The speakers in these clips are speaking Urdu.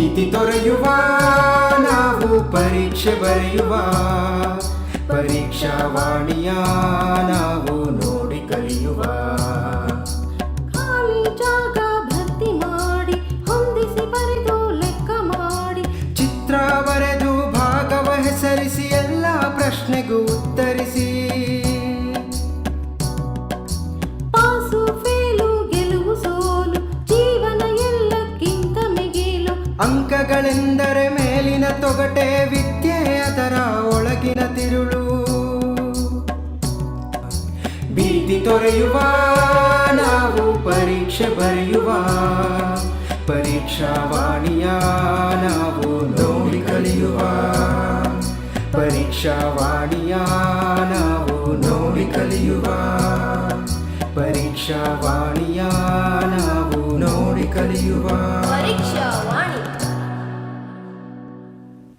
ಭೀತಿ ತೊರೆಯುವ ನಾವು ಪರೀಕ್ಷೆ ಬರೆಯುವ ಪರೀಕ್ಷಾವಾಣಿಯ ನಾವು ನೋಡಿ ಕಲಿಯುವ. ಖಾಲಿ ಜಾಗ ಭರ್ತಿ ಮಾಡಿ ಹೊಂದಿಸಿ ಬರೆದು ಲೆಕ್ಕ ಮಾಡಿ ಚಿತ್ರ ಬರೆದು ಭಾಗವ ಹೆಸರಿಸಿ ಎಲ್ಲ ಪ್ರಶ್ನೆಗೂ ಉತ್ತರಿಸಿ. ಪಾಸು ಫೇಲು ಗೆಲುವು ಸೋಲು ಜೀವನ ಎಲ್ಲಕ್ಕಿಂತ ಮಿಗಿಲು. ಅಂಕಗಳೆಂದರೆ ಮೇಲಿನ ತೊಗಟೆ, ವಿದ್ಯೆ ಅದರ ಒಳಗಿನ ತಿರುಳು. ಭೀತಿ ತೊರೆಯುವ ನಾವು ಪರೀಕ್ಷೆ ಬರೆಯುವ ಪರೀಕ್ಷಾವಾಣಿಯ ನಾವು ನೋಡಿ ಕಲಿಯುವ. ಪರೀಕ್ಷಾವಾಣಿಯ ನಾವು ನೋಡಿ ಕಲಿಯುವ. ಪರೀಕ್ಷಾವಾಣಿಯ ನಾವು ನೋಡಿ ಕಲಿಯುವ.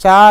4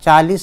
40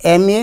MA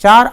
4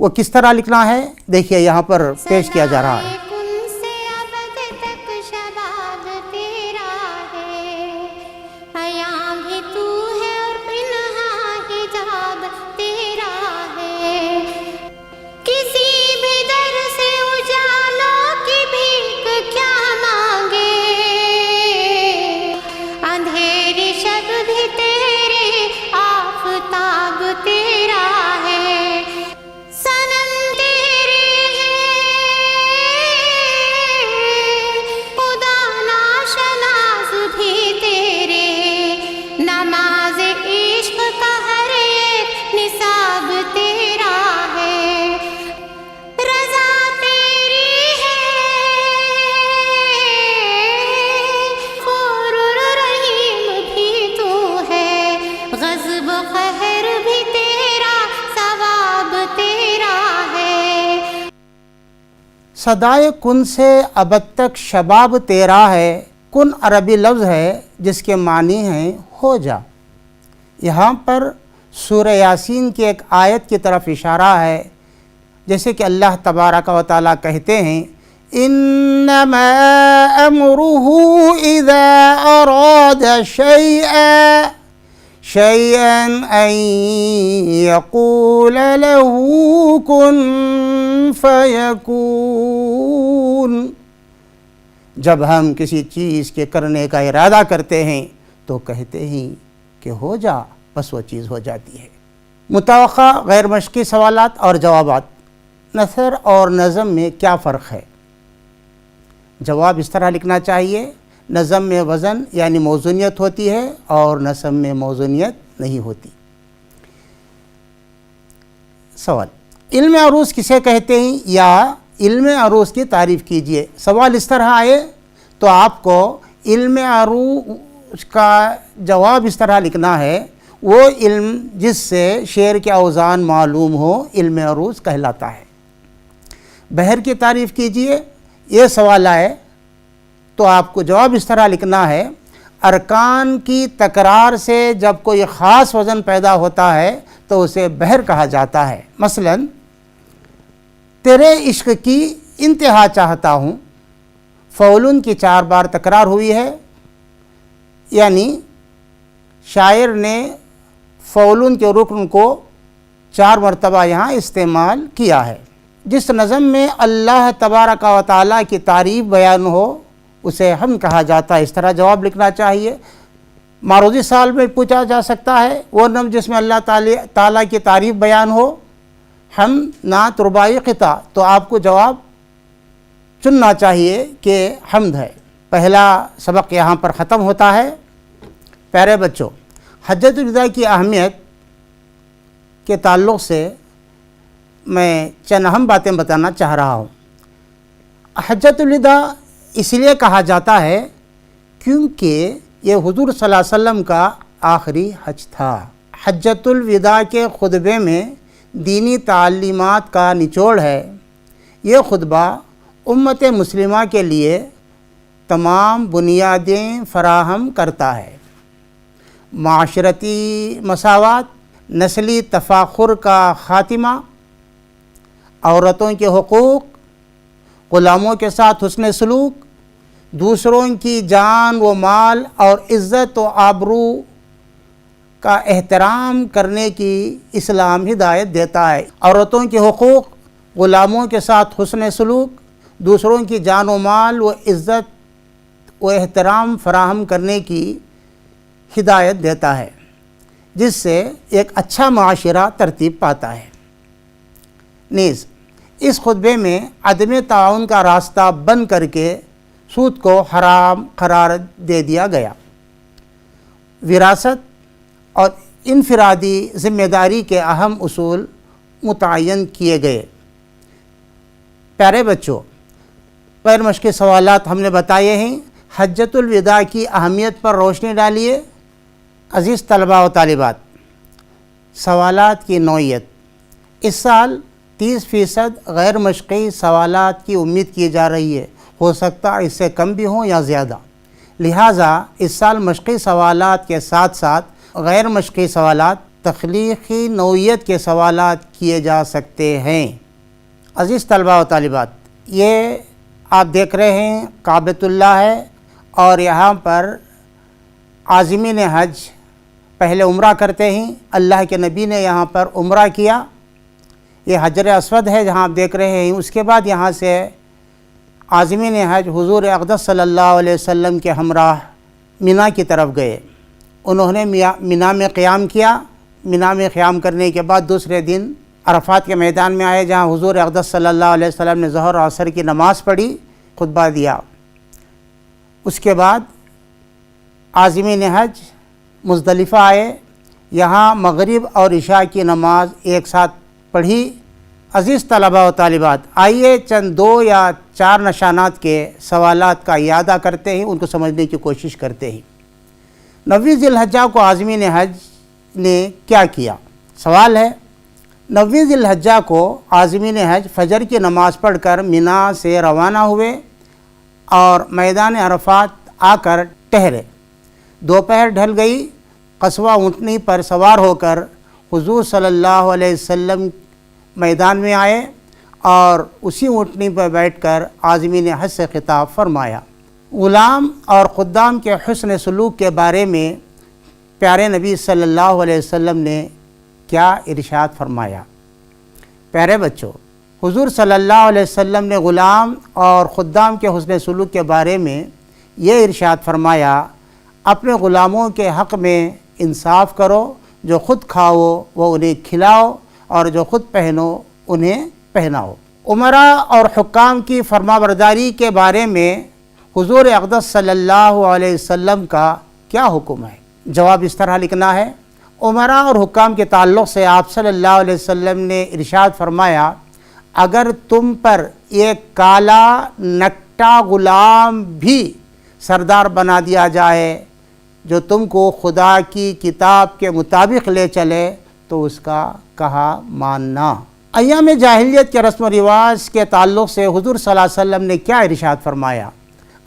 وہ کس طرح لکھنا ہے دیکھیے یہاں پر پیش کیا جا رہا ہے۔ کن سے ابد تک شباب تیرا ہے، عیاں بھی تو ہے اور پنہاں حجاب تیرا ہے، کسی بھی در سے اجالوں کی بھیک کیا مانگے، اندھیری شب بھی تیرے آفتاب تیرا ہے، صنم تیرے ہیں خدا ناشناس بھی تیرے، نماز عشق کا ہر ایک نصاب تیرا ہے، رضا تیری ہے غفور رحیم بھی تو ہے، غضب و قہر بھی تیرا، ثواب تیرا ہے۔ صدائے کن سے ابد تک شباب تیرا ہے، کن عربی لفظ ہے جس کے معنی ہیں ہو جا۔ یہاں پر سورہ یاسین کی ایک آیت کی طرف اشارہ ہے، جیسے کہ اللہ تبارک و تعالیٰ کہتے ہیں انما امرہ اذا اراد شیئا ان یقول له کن فیکون۔ جب ہم کسی چیز کے کرنے کا ارادہ کرتے ہیں تو کہتے ہیں کہ ہو جا، بس وہ چیز ہو جاتی ہے۔ متوقع غیر مشقی سوالات اور جوابات۔ نثر اور نظم میں کیا فرق ہے؟ جواب اس طرح لکھنا چاہیے، نظم میں وزن یعنی موزونیت ہوتی ہے اور نثر میں موزونیت نہیں ہوتی۔ سوال، علم عروض کسے کہتے ہیں یا علم عروض کی تعریف کیجئے۔ سوال اس طرح آئے تو آپ کو علم عروض کا جواب اس طرح لکھنا ہے، وہ علم جس سے شعر کے اوزان معلوم ہو علم عروض کہلاتا ہے۔ بحر کی تعریف کیجئے، یہ سوال آئے تو آپ کو جواب اس طرح لکھنا ہے، ارکان کی تکرار سے جب کوئی خاص وزن پیدا ہوتا ہے تو اسے بحر کہا جاتا ہے۔ مثلا تیرے عشق کی انتہا چاہتا ہوں، فولن کی 4 بار تکرار ہوئی ہے، یعنی شاعر نے فولن کے رکن کو 4 مرتبہ یہاں استعمال کیا ہے۔ جس نظم میں اللہ تبارک و تعالیٰ کی تعریف بیان ہو اسے ہم کہا جاتا ہے۔ اس طرح جواب لکھنا چاہیے۔ معروضی سال میں پوچھا جا سکتا ہے وہ نظم جس میں اللہ تعالیٰ کی تعریف بیان ہو، ہم نعت رباعی قطع، تو آپ کو جواب چننا چاہیے کہ حمد ہے۔ پہلا سبق یہاں پر ختم ہوتا ہے۔ پیارے بچوں، حجۃ الوداع کی اہمیت کے تعلق سے میں چند اہم باتیں بتانا چاہ رہا ہوں۔ حجۃ الوداع اس لیے کہا جاتا ہے کیونکہ یہ حضور صلی اللہ علیہ وسلم کا آخری حج تھا۔ حجۃ الوداع کے خطبے میں دینی تعلیمات کا نچوڑ ہے۔ یہ خطبہ امت مسلمہ کے لیے تمام بنیادیں فراہم کرتا ہے۔ معاشرتی مساوات، نسلی تفاخر کا خاتمہ، عورتوں کے حقوق، غلاموں کے ساتھ حسن سلوک، دوسروں کی جان و مال اور عزت و آبرو کا احترام کرنے کی اسلام ہدایت دیتا ہے۔ عورتوں کے حقوق، غلاموں کے ساتھ حسن سلوک، دوسروں کی جان و مال و عزت و احترام فراہم کرنے کی ہدایت دیتا ہے، جس سے ایک اچھا معاشرہ ترتیب پاتا ہے۔ نیز اس خطبے میں عدم تعاون کا راستہ بند کر کے سود کو حرام قرار دے دیا گیا۔ وراثت اور انفرادی ذمہ داری کے اہم اصول متعین کیے گئے۔ پیارے بچوں، غیر مشقی سوالات ہم نے بتائے ہیں۔ حجۃ الوداع کی اہمیت پر روشنی ڈالیے۔ عزیز طلباء و طالبات، سوالات کی نوعیت۔ اس سال 30% غیر مشقی سوالات کی امید کی جا رہی ہے، ہو سکتا ہے اس سے کم بھی ہوں یا زیادہ۔ لہٰذا اس سال مشقی سوالات کے ساتھ ساتھ غیر مشقی سوالات تخلیقی نوعیت کے سوالات کیے جا سکتے ہیں۔ عزیز طلباء و طالبات، یہ آپ دیکھ رہے ہیں کعبۃ اللہ ہے، اور یہاں پر عازمین حج پہلے عمرہ کرتے ہیں۔ اللہ کے نبی نے یہاں پر عمرہ کیا۔ یہ حجر اسود ہے جہاں آپ دیکھ رہے ہیں۔ اس کے بعد یہاں سے عازمین حج حضور اقدس صلی اللہ علیہ وسلم کے ہمراہ مینا کی طرف گئے۔ انہوں نے مینا میں قیام کیا۔ مینا میں قیام کرنے کے بعد دوسرے دن عرفات کے میدان میں آئے، جہاں حضور اقدس صلی اللہ علیہ وسلم نے ظہر اور عصر کی نماز پڑھی، خطبہ دیا۔ اس کے بعد عازمین حج مزدلفہ آئے، یہاں مغرب اور عشاء کی نماز ایک ساتھ پڑھی۔ عزیز طلباء و طالبات، آئیے چند 2 یا 4 نشانات کے سوالات کا اعادہ کرتے ہیں، ان کو سمجھنے کی کوشش کرتے ہیں۔ 9 ذی الحجہ کو عازمین حج نے کیا کیا؟ سوال ہے، 9 ذی الحجہ کو عازمین حج فجر کی نماز پڑھ کر مینا سے روانہ ہوئے اور میدان عرفات آ کر ٹھہرے۔ دوپہر ڈھل گئی، قصوہ اونٹنی پر سوار ہو کر حضور صلی اللہ علیہ وسلم میدان میں آئے اور اسی اونٹنی پر بیٹھ کر عازمین حج سے خطاب فرمایا۔ غلام اور خدام کے حسن سلوک کے بارے میں پیارے نبی صلی اللہ علیہ وسلم نے کیا ارشاد فرمایا؟ پیارے بچوں، حضور صلی اللہ علیہ وسلم نے غلام اور خدام کے حسن سلوک کے بارے میں یہ ارشاد فرمایا، اپنے غلاموں کے حق میں انصاف کرو، جو خود کھاؤ وہ انہیں کھلاؤ اور جو خود پہنو انہیں پہناؤ۔ امراء اور حکام کی فرمانبرداری کے بارے میں حضور اقدس صلی اللہ علیہ وسلم کا کیا حکم ہے؟ جواب اس طرح لکھنا ہے۔ امراء اور حکام کے تعلق سے آپ صلی اللہ علیہ وسلم نے ارشاد فرمایا، اگر تم پر ایک کالا نکٹا غلام بھی سردار بنا دیا جائے جو تم کو خدا کی کتاب کے مطابق لے چلے تو اس کا کہا ماننا۔ ایام جاہلیت کے رسم و رواج کے تعلق سے حضور صلی اللہ علیہ وسلم نے کیا ارشاد فرمایا؟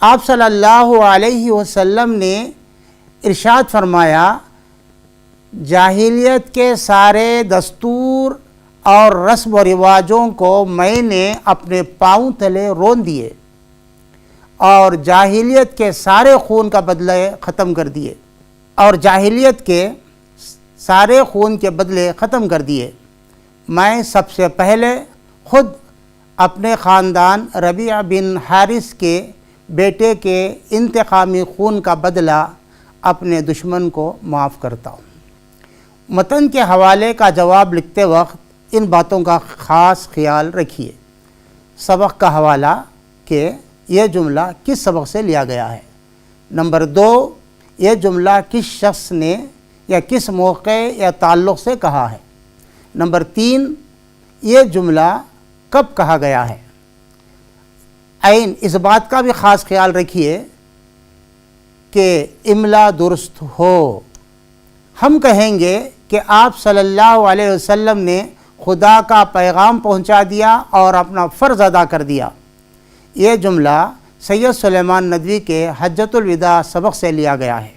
آپ صلی اللہ علیہ وسلم نے ارشاد فرمایا، جاہلیت کے سارے دستور اور رسم و رواجوں کو میں نے اپنے پاؤں تلے رون دیے اور جاہلیت کے سارے خون کا بدلے ختم کر دیے کر دیے۔ میں سب سے پہلے خود اپنے خاندان ربیع بن حارث کے بیٹے کے انتقامی خون کا بدلہ اپنے دشمن کو معاف کرتا ہوں۔ متن کے حوالے کا جواب لکھتے وقت ان باتوں کا خاص خیال رکھیے۔ سبق کا حوالہ کہ یہ جملہ کس سبق سے لیا گیا ہے۔ نمبر 2، یہ جملہ کس شخص نے یا کس موقع یا تعلق سے کہا ہے۔ نمبر 3، یہ جملہ کب کہا گیا ہے۔ عین اس بات کا بھی خاص خیال رکھیے کہ املا درست ہو۔ ہم کہیں گے کہ آپ صلی اللہ علیہ وسلم نے خدا کا پیغام پہنچا دیا اور اپنا فرض ادا کر دیا۔ یہ جملہ سید سلیمان ندوی کے حجۃ الوداع سبق سے لیا گیا ہے۔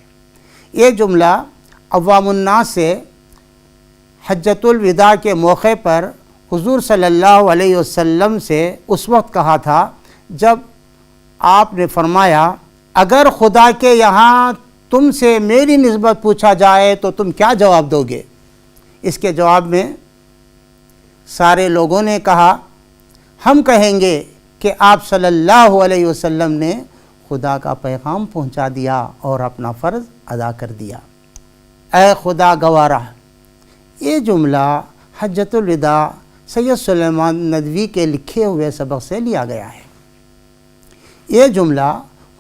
یہ جملہ عوام الناس سے حجۃ الوداع کے موقع پر حضور صلی اللہ علیہ وسلم سے اس وقت کہا تھا جب آپ نے فرمایا، اگر خدا کے یہاں تم سے میری نسبت پوچھا جائے تو تم کیا جواب دو گے؟ اس کے جواب میں سارے لوگوں نے کہا، ہم کہیں گے کہ آپ صلی اللہ علیہ وسلم نے خدا کا پیغام پہنچا دیا اور اپنا فرض ادا کر دیا۔ اے خدا گوارا، یہ جملہ حجۃ الوداع سید سلیمان ندوی کے لکھے ہوئے سبق سے لیا گیا ہے۔ یہ جملہ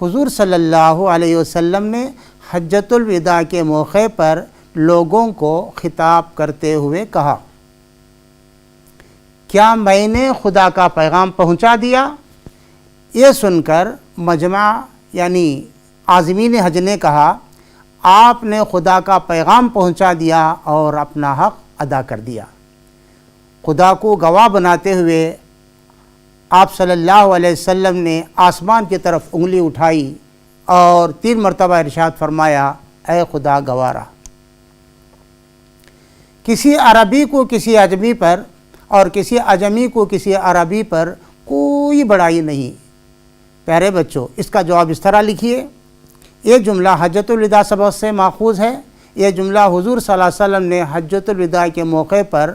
حضور صلی اللہ علیہ وسلم نے حجۃ الوداع کے موقع پر لوگوں کو خطاب کرتے ہوئے کہا، کیا میں نے خدا کا پیغام پہنچا دیا؟ یہ سن کر مجمع یعنی عازمین حج نے کہا، آپ نے خدا کا پیغام پہنچا دیا اور اپنا حق ادا کر دیا۔ خدا کو گواہ بناتے ہوئے آپ صلی اللہ علیہ وسلم نے آسمان کی طرف انگلی اٹھائی اور 3 مرتبہ ارشاد فرمایا، اے خدا گوارا۔ کسی عربی کو کسی اجمی پر اور کسی اجمی کو کسی عربی پر کوئی بڑائی نہیں۔ پیارے بچوں، اس کا جواب اس طرح لکھیے۔ یہ جملہ حجۃ الوداع سبق سے ماخوذ ہے۔ یہ جملہ حضور صلی اللہ علیہ وسلم نے حجۃ الوداع کے موقع پر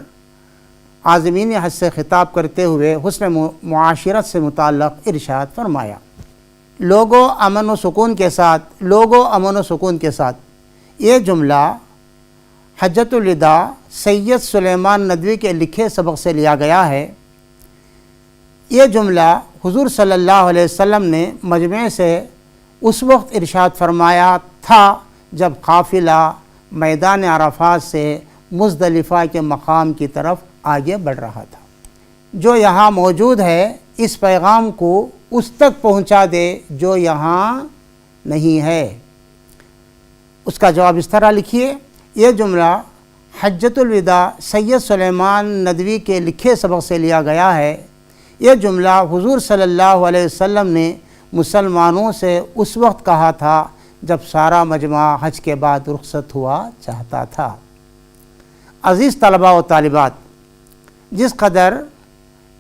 عازمین حج سے خطاب کرتے ہوئے حسن معاشرت سے متعلق ارشاد فرمایا۔ لوگوں امن و سکون کے ساتھ، یہ جملہ حجۃ الوداع سید سلیمان ندوی کے لکھے سبق سے لیا گیا ہے۔ یہ جملہ حضور صلی اللہ علیہ وسلم نے مجمع سے اس وقت ارشاد فرمایا تھا جب قافلہ میدان عرفات سے مزدلفہ کے مقام کی طرف آگے بڑھ رہا تھا۔ جو یہاں موجود ہے اس پیغام کو اس تک پہنچا دے جو یہاں نہیں ہے۔ اس کا جواب اس طرح لکھیے۔ یہ جملہ حجۃ الوداع سید سلیمان ندوی کے لکھے سبق سے لیا گیا ہے۔ یہ جملہ حضور صلی اللہ علیہ وسلم نے مسلمانوں سے اس وقت کہا تھا جب سارا مجمع حج کے بعد رخصت ہوا چاہتا تھا۔ عزیز طلباء و طالبات، جس قدر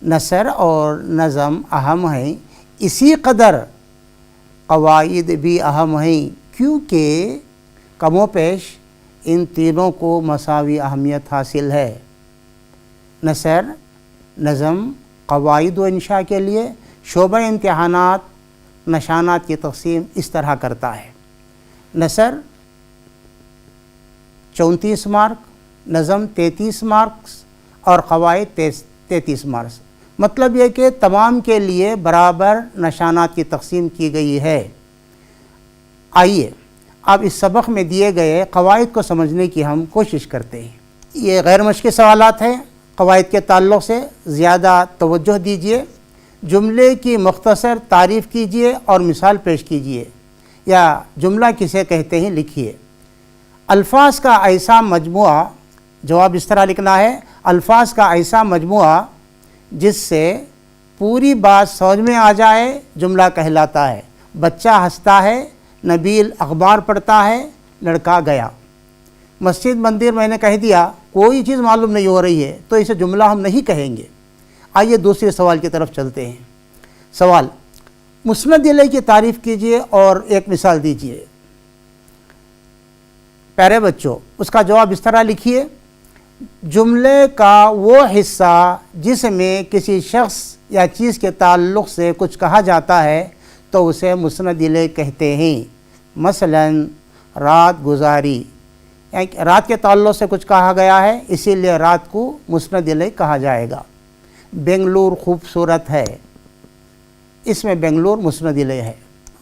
نثر اور نظم اہم ہیں اسی قدر قواعد بھی اہم ہیں، کیونکہ کم و بیش ان تینوں کو مساوی اہمیت حاصل ہے۔ نثر، نظم، قواعد و انشاء کے لیے شعبہ امتحانات نشانات کی تقسیم اس طرح کرتا ہے۔ نثر 34 مارک، نظم 33 مارکس اور قواعد 33 مارکس۔ مطلب یہ کہ تمام کے لیے برابر نشانات کی تقسیم کی گئی ہے۔ آئیے اب اس سبق میں دیے گئے قواعد کو سمجھنے کی ہم کوشش کرتے ہیں۔ یہ غیر مشقی سوالات ہیں۔ قواعد کے تعلق سے زیادہ توجہ دیجیے، جملے کی مختصر تعریف کیجیے اور مثال پیش کیجیے، یا جملہ کسے کہتے ہیں لکھیے۔ الفاظ کا ایسا مجموعہ، جواب اس طرح لکھنا ہے، الفاظ کا ایسا مجموعہ جس سے پوری بات سمجھ میں آ جائے جملہ کہلاتا ہے۔ بچہ ہنستا ہے، نبیل اخبار پڑھتا ہے، لڑکا گیا۔ مسجد مندر میں نے کہہ دیا، کوئی چیز معلوم نہیں ہو رہی ہے تو اسے جملہ ہم نہیں کہیں گے۔ آئیے دوسرے سوال کی طرف چلتے ہیں۔ سوال، مسند الیہ کی تعریف کیجیے اور ایک مثال دیجیے۔ پیارے بچوں، اس کا جواب اس طرح لکھیے۔ جملے کا وہ حصہ جس میں کسی شخص یا چیز کے تعلق سے کچھ کہا جاتا ہے تو اسے مسند الیہ کہتے ہیں۔ مثلا رات گزاری، یعنی رات کے تعلق سے کچھ کہا گیا ہے اسی لیے رات کو مسند الیہ کہا جائے گا۔ بنگلور خوبصورت ہے، اس میں بنگلور مسند الیہ ہے۔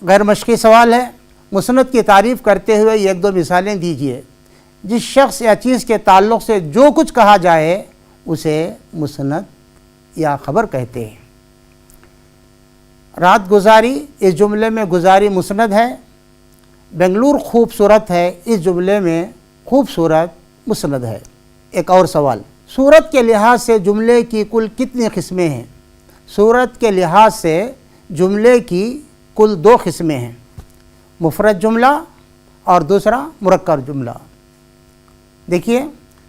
غیر مشقی سوال ہے، مسند کی تعریف کرتے ہوئے ایک دو مثالیں دیجیے۔ جس شخص یا چیز کے تعلق سے جو کچھ کہا جائے اسے مسند یا خبر کہتے ہیں۔ رات گزاری، اس جملے میں گزاری مسند ہے۔ بنگلور خوبصورت ہے، اس جملے میں خوبصورت مسند ہے۔ ایک اور سوال، صورت کے لحاظ سے جملے کی کل کتنی قسمیں ہیں؟ صورت کے لحاظ سے جملے کی کل 2 قسمیں ہیں، مفرد جملہ اور دوسرا مرکب جملہ۔ دیکھیے،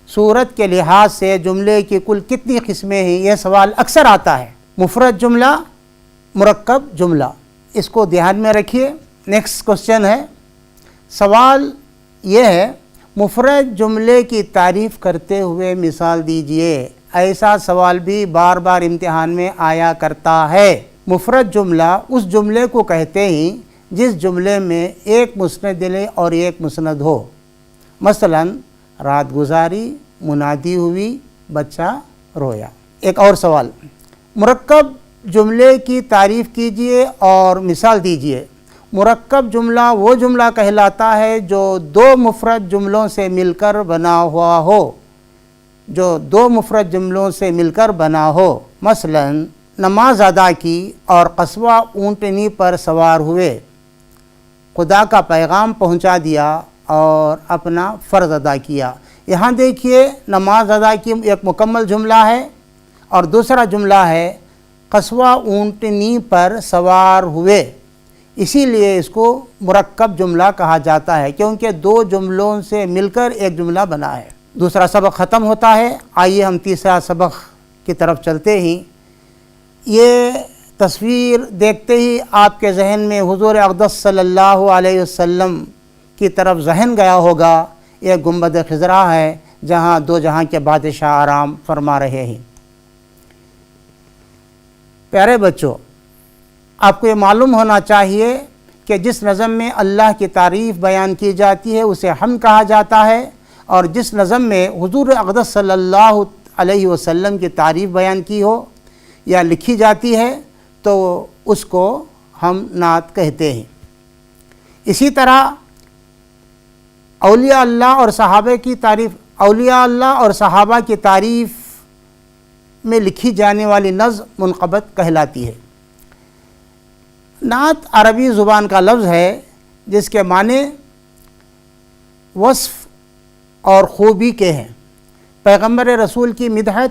صورت کے لحاظ سے جملے کی کل کتنی قسمیں ہیں، یہ سوال اکثر آتا ہے۔ مفرد جملہ، مرکب جملہ، اس کو دھیان میں رکھیے۔ نیکسٹ کوشچن ہے، سوال یہ ہے، مفرد جملے کی تعریف کرتے ہوئے مثال دیجئے۔ ایسا سوال بھی بار بار امتحان میں آیا کرتا ہے۔ مفرد جملہ اس جملے کو کہتے ہیں جس جملے میں ایک مسند الیہ اور ایک مسند ہو۔ مثلا رات گزاری، منادی ہوئی، بچہ رویا۔ ایک اور سوال، مرکب جملے کی تعریف کیجئے اور مثال دیجئے۔ مرکب جملہ وہ جملہ کہلاتا ہے جو 2 مفرد جملوں سے مل کر بنا ہوا ہو، جو 2 مفرد جملوں سے مل کر بنا ہو۔ مثلا نماز ادا کی اور قصوہ اونٹنی پر سوار ہوئے، خدا کا پیغام پہنچا دیا اور اپنا فرض ادا کیا۔ یہاں دیکھیے، نماز ادا کی ایک مکمل جملہ ہے اور دوسرا جملہ ہے قصوہ اونٹنی پر سوار ہوئے، اسی لیے اس کو مرکب جملہ کہا جاتا ہے کیونکہ 2 جملوں سے مل کر ایک جملہ بنا ہے۔ دوسرا سبق ختم ہوتا ہے، آئیے ہم تیسرا سبق کی طرف چلتے ہیں۔ یہ تصویر دیکھتے ہی آپ کے ذہن میں حضور اقدس صلی اللہ علیہ وسلم کی طرف ذہن گیا ہوگا، یہ گنبد خضرا ہے جہاں دو جہاں کے بادشاہ آرام فرما رہے ہیں۔ پیارے بچوں، آپ کو یہ معلوم ہونا چاہیے کہ جس نظم میں اللہ کی تعریف بیان کی جاتی ہے اسے حمد کہا جاتا ہے، اور جس نظم میں حضور اقدس صلی اللہ علیہ وسلم کی تعریف بیان کی ہو یا لکھی جاتی ہے تو اس کو ہم نعت کہتے ہیں۔ اسی طرح اولیاء اللہ اور صحابہ کی تعریف، اولیاء اللہ اور صحابہ کی تعریف میں لکھی جانے والی نظم منقبت کہلاتی ہے۔ نعت عربی زبان کا لفظ ہے جس کے معنی وصف اور خوبی کے ہیں۔ پیغمبر رسول کی مدحت،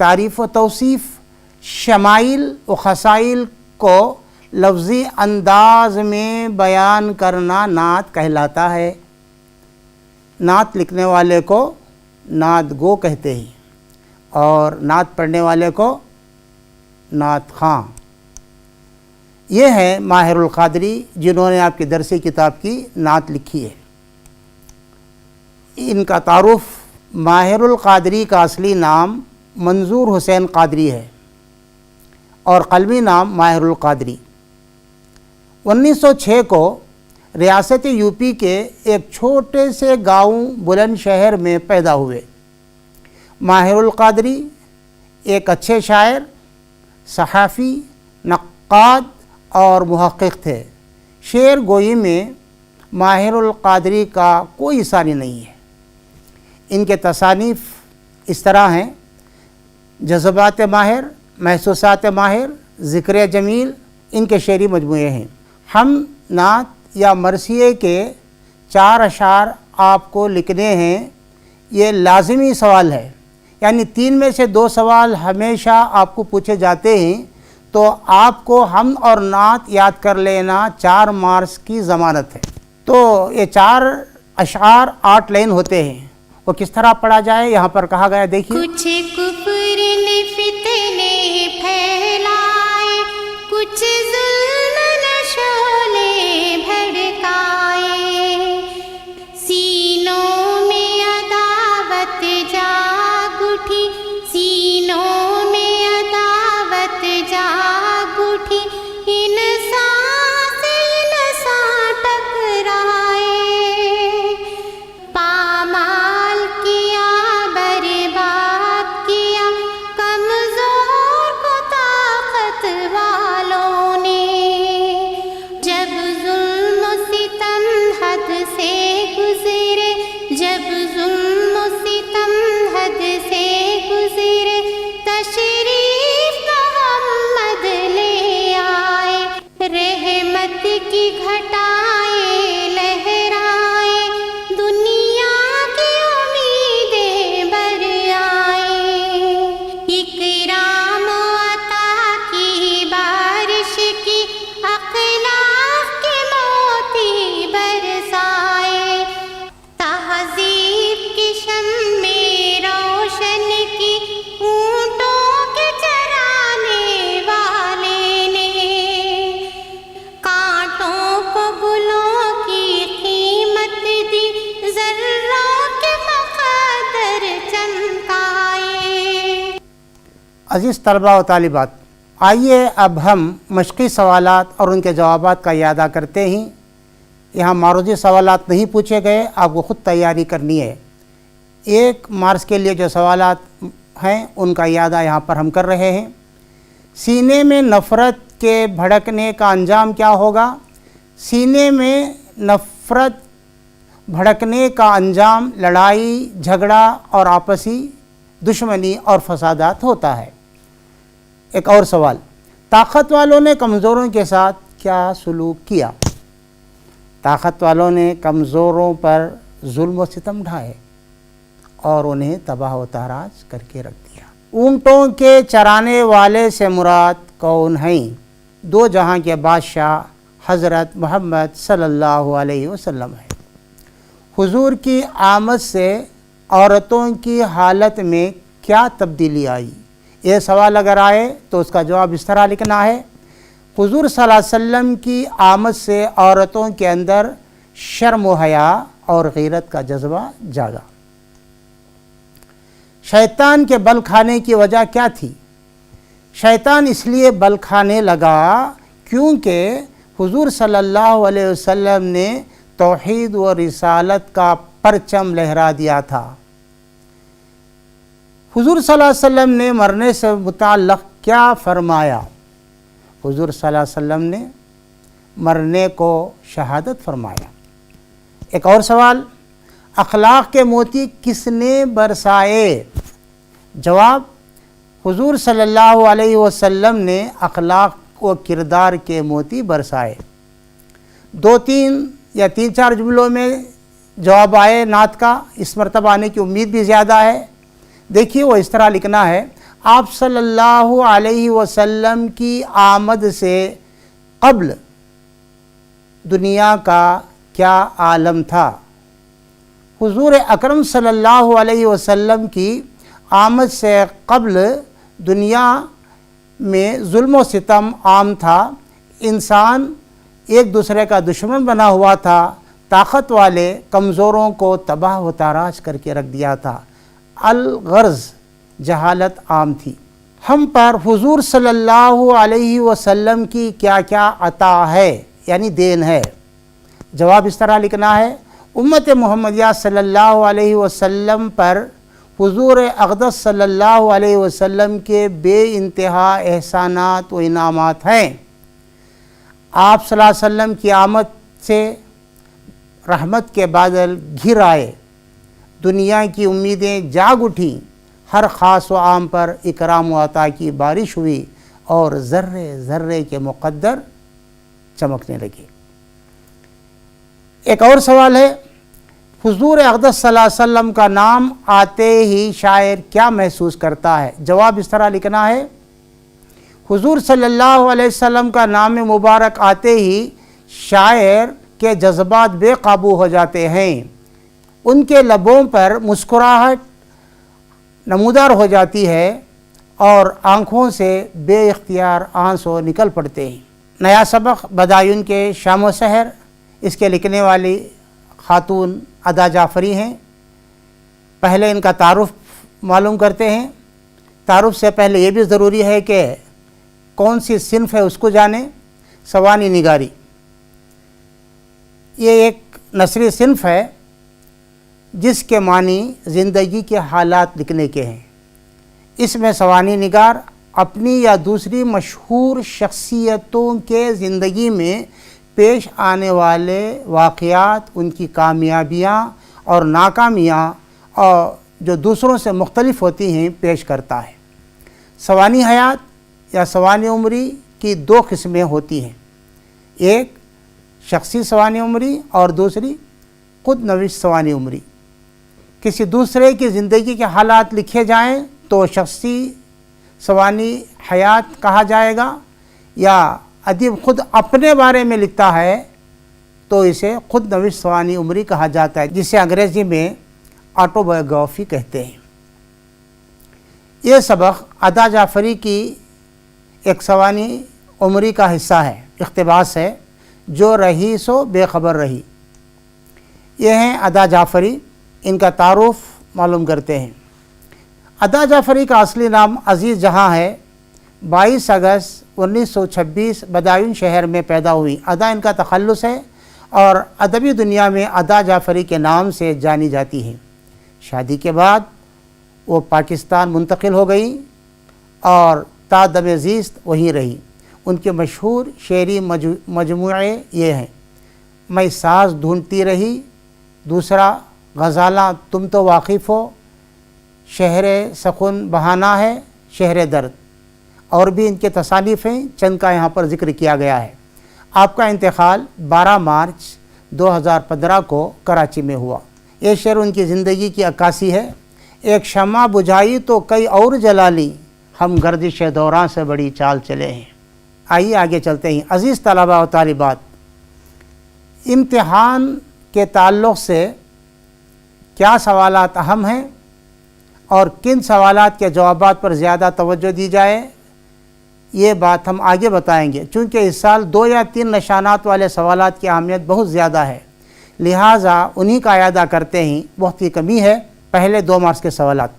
تعریف و توصیف، شمائل و خصائل کو لفظی انداز میں بیان کرنا نعت کہلاتا ہے۔ نعت لکھنے والے کو نعت گو کہتے ہیں اور نعت پڑھنے والے کو نعت خواں۔ یہ ہے ماہر القادری جنہوں نے آپ کی درسی کتاب کی نعت لکھی ہے۔ ان کا تعارف، ماہر القادری کا اصلی نام منظور حسین قادری ہے اور قلمی نام ماہر القادری۔ 1906 کو ریاست یو پی کے ایک چھوٹے سے گاؤں بلند شہر میں پیدا ہوئے۔ ماہر القادری ایک اچھے شاعر، صحافی، نقاد اور محقق تھے۔ شعر گوئی میں ماہر القادری کا کوئی ثانی نہیں ہے۔ ان کے تصانیف اس طرح ہیں: جذبات ماہر، محسوسات ماہر، ذکر جمیل، ان کے شعری مجموعے ہیں۔ ہم نعت یا مرثیے کے 4 اشعار آپ کو لکھنے ہیں۔ یہ لازمی سوال ہے، یعنی 3 میں سے 2 سوال ہمیشہ آپ کو پوچھے جاتے ہیں، تو آپ کو حمد اور نعت یاد کر لینا 4 مارکس کی ضمانت ہے۔ تو یہ 4 اشعار 8 لائن ہوتے ہیں۔ وہ کس طرح پڑھا جائے یہاں پر کہا گیا، دیکھیے۔ کچھ کفر نے فتنے پھیلائے، کچھ ظلم نے شعلے بھڑکائے، سینوں میں عداوت جاگ اٹھی، سینوں میں عداوت جاگ اٹھی، انسان سے انسان ٹکرائے، پامال کیا برباد کیا کمزور کو طاقت والوں نے، جب ظلم و ستم حد سے گزرے، جب ظلم و ستم حد سے گزرے، تشریف محمد لے آئے، رحمت کی گھٹائیں لہرائے، دنیا کی امیدیں بر آئیں، اکرام و عطا کی بارش کی، اخلاق کے موتی برسائے، تہذیب کی شمع روشن کی، اونٹوں کے چرانے والے نے، کانٹوں کو گلوں کی قیمت دی، ذروں کے مقدر چمکائے۔ عزیز طلباء و طالبات، آئیے اب ہم مشقی سوالات اور ان کے جوابات کا اعادہ کرتے ہیں۔ یہاں معروضی سوالات نہیں پوچھے گئے، آپ کو خود تیاری کرنی ہے۔ 1 مارکس کے لیے جو سوالات ہیں ان کا اعادہ یہاں پر ہم کر رہے ہیں۔ سینے میں نفرت کے بھڑکنے کا انجام کیا ہوگا؟ سینے میں نفرت بھڑکنے کا انجام لڑائی، جھگڑا اور آپسی دشمنی اور فسادات ہوتا ہے۔ ایک اور سوال، طاقت والوں نے کمزوروں کے ساتھ کیا سلوک کیا؟ طاقت والوں نے کمزوروں پر ظلم و ستم ڈھائے اور انہیں تباہ و تاراج کر کے رکھ دیا۔ اونٹوں کے چرانے والے سے مراد کون ہیں؟ 2 جہاں کے بادشاہ حضرت محمد صلی اللہ علیہ وسلم ہے۔ حضور کی آمد سے عورتوں کی حالت میں کیا تبدیلی آئی؟ یہ سوال اگر آئے تو اس کا جواب اس طرح لکھنا ہے: حضور صلی اللہ علیہ وسلم کی آمد سے عورتوں کے اندر شرم و حیا اور غیرت کا جذبہ جاگا۔ شیطان کے بل کھانے کی وجہ کیا تھی؟ شیطان اس لیے بل کھانے لگا کیونکہ حضور صلی اللہ علیہ وسلم نے توحید و رسالت کا پرچم لہرا دیا تھا۔ حضور صلی اللہ علیہ وسلم نے مرنے سے متعلق کیا فرمایا؟ حضور صلی اللہ علیہ وسلم نے مرنے کو شہادت فرمایا۔ ایک اور سوال: اخلاق کے موتی کس نے برسائے؟ جواب: حضور صلی اللہ علیہ وسلم نے اخلاق و کردار کے موتی برسائے۔ 2-3 یا 3-4 جملوں میں جواب آئے نعت کا، اس مرتبہ آنے کی امید بھی زیادہ ہے۔ دیکھیے وہ اس طرح لکھنا ہے: آپ صلی اللہ علیہ وسلم کی آمد سے قبل دنیا کا کیا عالم تھا؟ حضور اکرم صلی اللہ علیہ وسلم کی آمد سے قبل دنیا میں ظلم و ستم عام تھا، انسان ایک دوسرے کا دشمن بنا ہوا تھا، طاقت والے کمزوروں کو تباہ و تاراج کر کے رکھ دیا تھا، الغرض جہالت عام تھی۔ ہم پر حضور صلی اللہ علیہ وسلم کی کیا کیا عطا ہے، یعنی دین ہے؟ جواب اس طرح لکھنا ہے: امت محمدیہ صلی اللہ علیہ وسلم پر حضور اقدس صلی اللہ علیہ وسلم کے بے انتہا احسانات و انعامات ہیں۔ آپ صلی اللہ علیہ وسلم کی آمد سے رحمت کے بادل گھر آئے، دنیا کی امیدیں جاگ اٹھیں، ہر خاص و عام پر اکرام و عطا کی بارش ہوئی اور ذرے ذرے کے مقدر چمکنے لگے۔ ایک اور سوال ہے: حضور اقدس صلی اللہ علیہ وسلم کا نام آتے ہی شاعر کیا محسوس کرتا ہے؟ جواب اس طرح لکھنا ہے: حضور صلی اللہ علیہ وسلم کا نام مبارک آتے ہی شاعر کے جذبات بے قابو ہو جاتے ہیں، ان کے لبوں پر مسکراہٹ نمودار ہو جاتی ہے اور آنکھوں سے بے اختیار آنسو نکل پڑتے ہیں۔ نیا سبق بدایون کے شام و سحر، اس کے لکھنے والی خاتون ادا جعفری ہیں۔ پہلے ان کا تعارف معلوم کرتے ہیں۔ تعارف سے پہلے یہ بھی ضروری ہے کہ کون سی صنف ہے اس کو جانیں۔ سوانح نگاری یہ ایک نثری صنف ہے جس کے معنی زندگی کے حالات لکھنے کے ہیں۔ اس میں سوانح نگار اپنی یا دوسری مشہور شخصیتوں کے زندگی میں پیش آنے والے واقعات، ان کی کامیابیاں اور ناکامیاں اور جو دوسروں سے مختلف ہوتی ہیں پیش کرتا ہے۔ سوانح حیات یا سوانح عمری کی 2 قسمیں ہوتی ہیں، ایک شخصی سوانح عمری اور دوسری خود نوشت سوانح عمری۔ کسی دوسرے کی زندگی کے حالات لکھے جائیں تو شخصی سوانح حیات کہا جائے گا، یا ادیب خود اپنے بارے میں لکھتا ہے تو اسے خود نوشت سوانح عمری کہا جاتا ہے، جسے انگریزی میں آٹو بایوگرافی کہتے ہیں۔ یہ سبق ادا جعفری کی ایک سوانح عمری کا حصہ ہے، اقتباس ہے: جو رہی سو بے خبر رہی۔ یہ ہیں ادا جعفری، ان کا تعارف معلوم کرتے ہیں۔ ادا جعفری کا اصلی نام عزیز جہاں ہے۔ 22 اگست 1926 بدایون شہر میں پیدا ہوئی۔ ادا ان کا تخلص ہے اور ادبی دنیا میں ادا جعفری کے نام سے جانی جاتی ہیں۔ شادی کے بعد وہ پاکستان منتقل ہو گئی اور تا دم زیست وہیں رہی۔ ان کے مشہور شعری مجموعے یہ ہیں: میں ساز ڈھونڈتی رہی، دوسرا غزالاں تم تو واقف ہو، شہر سخن بہانہ ہے، شہر درد، اور بھی ان کے تصانیف ہیں، چند کا یہاں پر ذکر کیا گیا ہے۔ آپ کا انتقال 12 مارچ 2015 کو کراچی میں ہوا۔ یہ شعر ان کی زندگی کی عکاسی ہے: ایک شمع بجھائی تو کئی اور جلا لی، ہم گردش دوراں سے بڑی چال چلے ہیں۔ آئیے آگے چلتے ہیں۔ عزیز طلباء و طالبات، امتحان کے تعلق سے کیا سوالات اہم ہیں اور کن سوالات کے جوابات پر زیادہ توجہ دی جائے، یہ بات ہم آگے بتائیں گے، چونکہ اس سال 2 یا 3 نشانات والے سوالات کی اہمیت بہت زیادہ ہے، لہٰذا انہی کا اعادہ کرتے ہی بہت ہی کمی ہے۔ پہلے 2 مارکس کے سوالات۔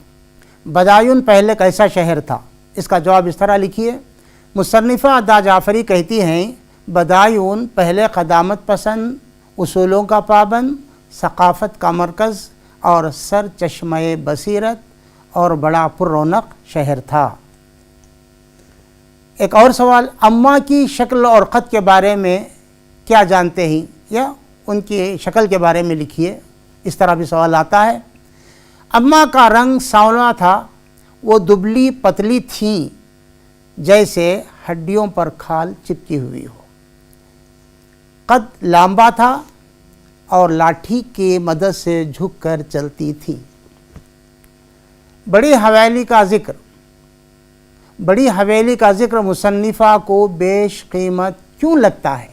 بدایون پہلے کیسا شہر تھا؟ اس کا جواب اس طرح لکھیے۔ مصنفہ عدا جعفری کہتی ہیں بدایون پہلے قدامت پسند، اصولوں کا پابند، ثقافت کا مرکز اور سر چشمہ بصیرت اور بڑا پر رونق شہر تھا۔ ایک اور سوال، اماں کی شکل اور قد کے بارے میں کیا جانتے ہیں، یا ان کی شکل کے بارے میں لکھیے۔ اس طرح بھی سوال آتا ہے۔ اماں کا رنگ سانولا تھا، وہ دبلی پتلی تھیں جیسے ہڈیوں پر کھال چپکی ہوئی ہو، قد لمبا تھا اور لاٹھی کی مدد سے جھک کر چلتی تھی۔ بڑی حویلی کا ذکر مصنفہ کو بیش قیمت کیوں لگتا ہے؟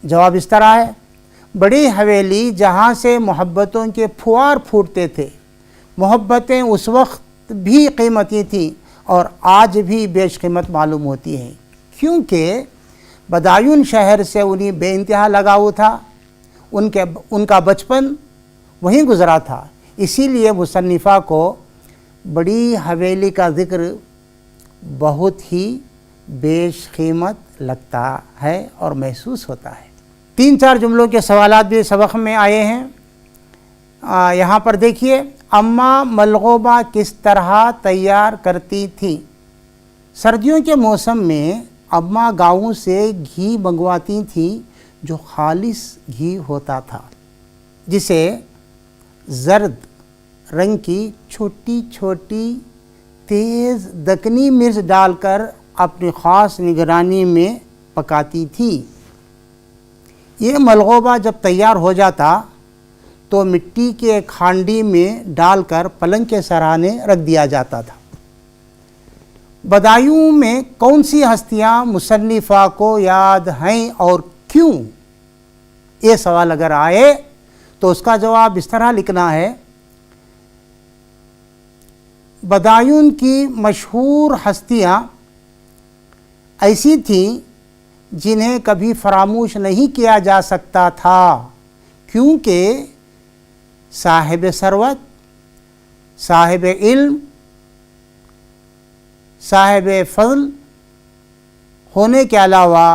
جواب اس طرح ہے، بڑی حویلی جہاں سے محبتوں کے پھوار پھوٹتے تھے، محبتیں اس وقت بھی قیمتی تھیں اور آج بھی بیش قیمت معلوم ہوتی ہیں، کیونکہ بدایون شہر سے انہیں بے انتہا لگاؤ تھا، ان کا بچپن وہیں گزرا تھا، اسی لیے مصنفہ کو بڑی حویلی کا ذکر بہت ہی بیش قیمت لگتا ہے اور محسوس ہوتا ہے۔ 3-4 جملوں کے سوالات بھی سبق میں آئے ہیں، یہاں پر دیکھیے۔ اماں ملغوبہ کس طرح تیار کرتی تھی؟ سردیوں کے موسم میں اماں گاؤں سے گھی منگواتی تھیں جو خالص گھی ہوتا تھا، جسے زرد رنگ کی چھوٹی چھوٹی تیز دکنی مرچ ڈال کر اپنی خاص نگرانی میں پکاتی تھی۔ یہ ملغوبہ جب تیار ہو جاتا تو مٹی کے ایک ہانڈی میں ڈال کر پلنگ کے سرانے رکھ دیا جاتا تھا۔ بدایوں میں کون سی ہستیاں مصنفہ کو یاد ہیں اور کیوں؟ یہ سوال اگر آئے تو اس کا جواب اس طرح لکھنا ہے، بدایون کی مشہور ہستیاں ایسی تھیں جنہیں کبھی فراموش نہیں کیا جا سکتا تھا، کیونکہ صاحب ثروت، صاحب علم، صاحب فضل ہونے کے علاوہ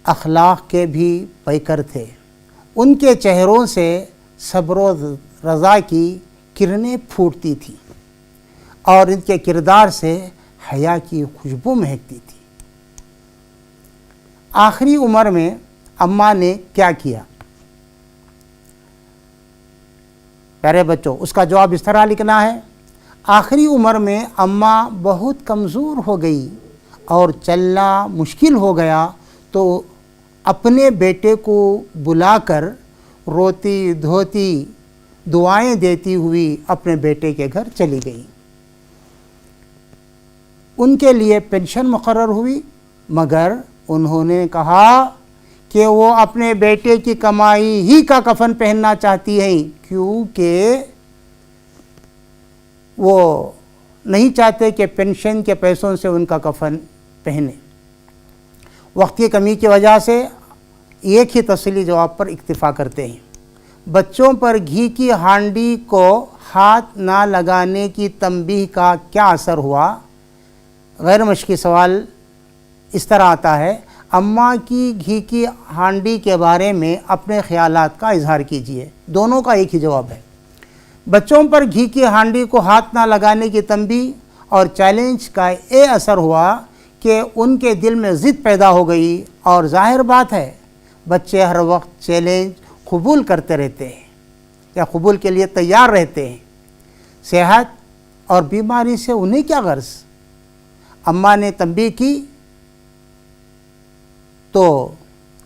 اخلاق کے بھی پیکر تھے۔ ان کے چہروں سے صبر و رضا کی کرنیں پھوٹتی تھیں اور ان کے کردار سے حیا کی خوشبو مہکتی تھی۔ آخری عمر میں اماں نے کیا کیا؟ پیارے بچوں، اس کا جواب اس طرح لکھنا ہے، آخری عمر میں اماں بہت کمزور ہو گئی اور چلنا مشکل ہو گیا تو اپنے بیٹے کو بلا کر روتی دھوتی دعائیں دیتی ہوئی اپنے بیٹے کے گھر چلی گئی۔ ان کے لیے پینشن مقرر ہوئی، مگر انہوں نے کہا کہ وہ اپنے بیٹے کی کمائی ہی کا کفن پہننا چاہتی ہیں، کیونکہ وہ نہیں چاہتے کہ پینشن کے پیسوں سے ان کا کفن پہنے۔ وقت کی کمی کی وجہ سے ایک ہی تفصیلی جواب پر اکتفا کرتے ہیں۔ بچوں پر گھی کی ہانڈی کو ہاتھ نہ لگانے کی تنبیہ کا کیا اثر ہوا؟ غیر مشقی سوال اس طرح آتا ہے، اماں کی گھی کی ہانڈی کے بارے میں اپنے خیالات کا اظہار کیجیے۔ دونوں کا ایک ہی جواب ہے۔ بچوں پر گھی کی ہانڈی کو ہاتھ نہ لگانے کی تنبیہ اور چیلنج کا یہ اثر ہوا کہ ان کے دل میں ضد پیدا ہو گئی، اور ظاہر بات ہے بچے ہر وقت چیلنج قبول کرتے رہتے ہیں یا قبول کے لیے تیار رہتے ہیں۔ صحت اور بیماری سے انہیں کیا غرض؟ اماں نے تنبیہ کی تو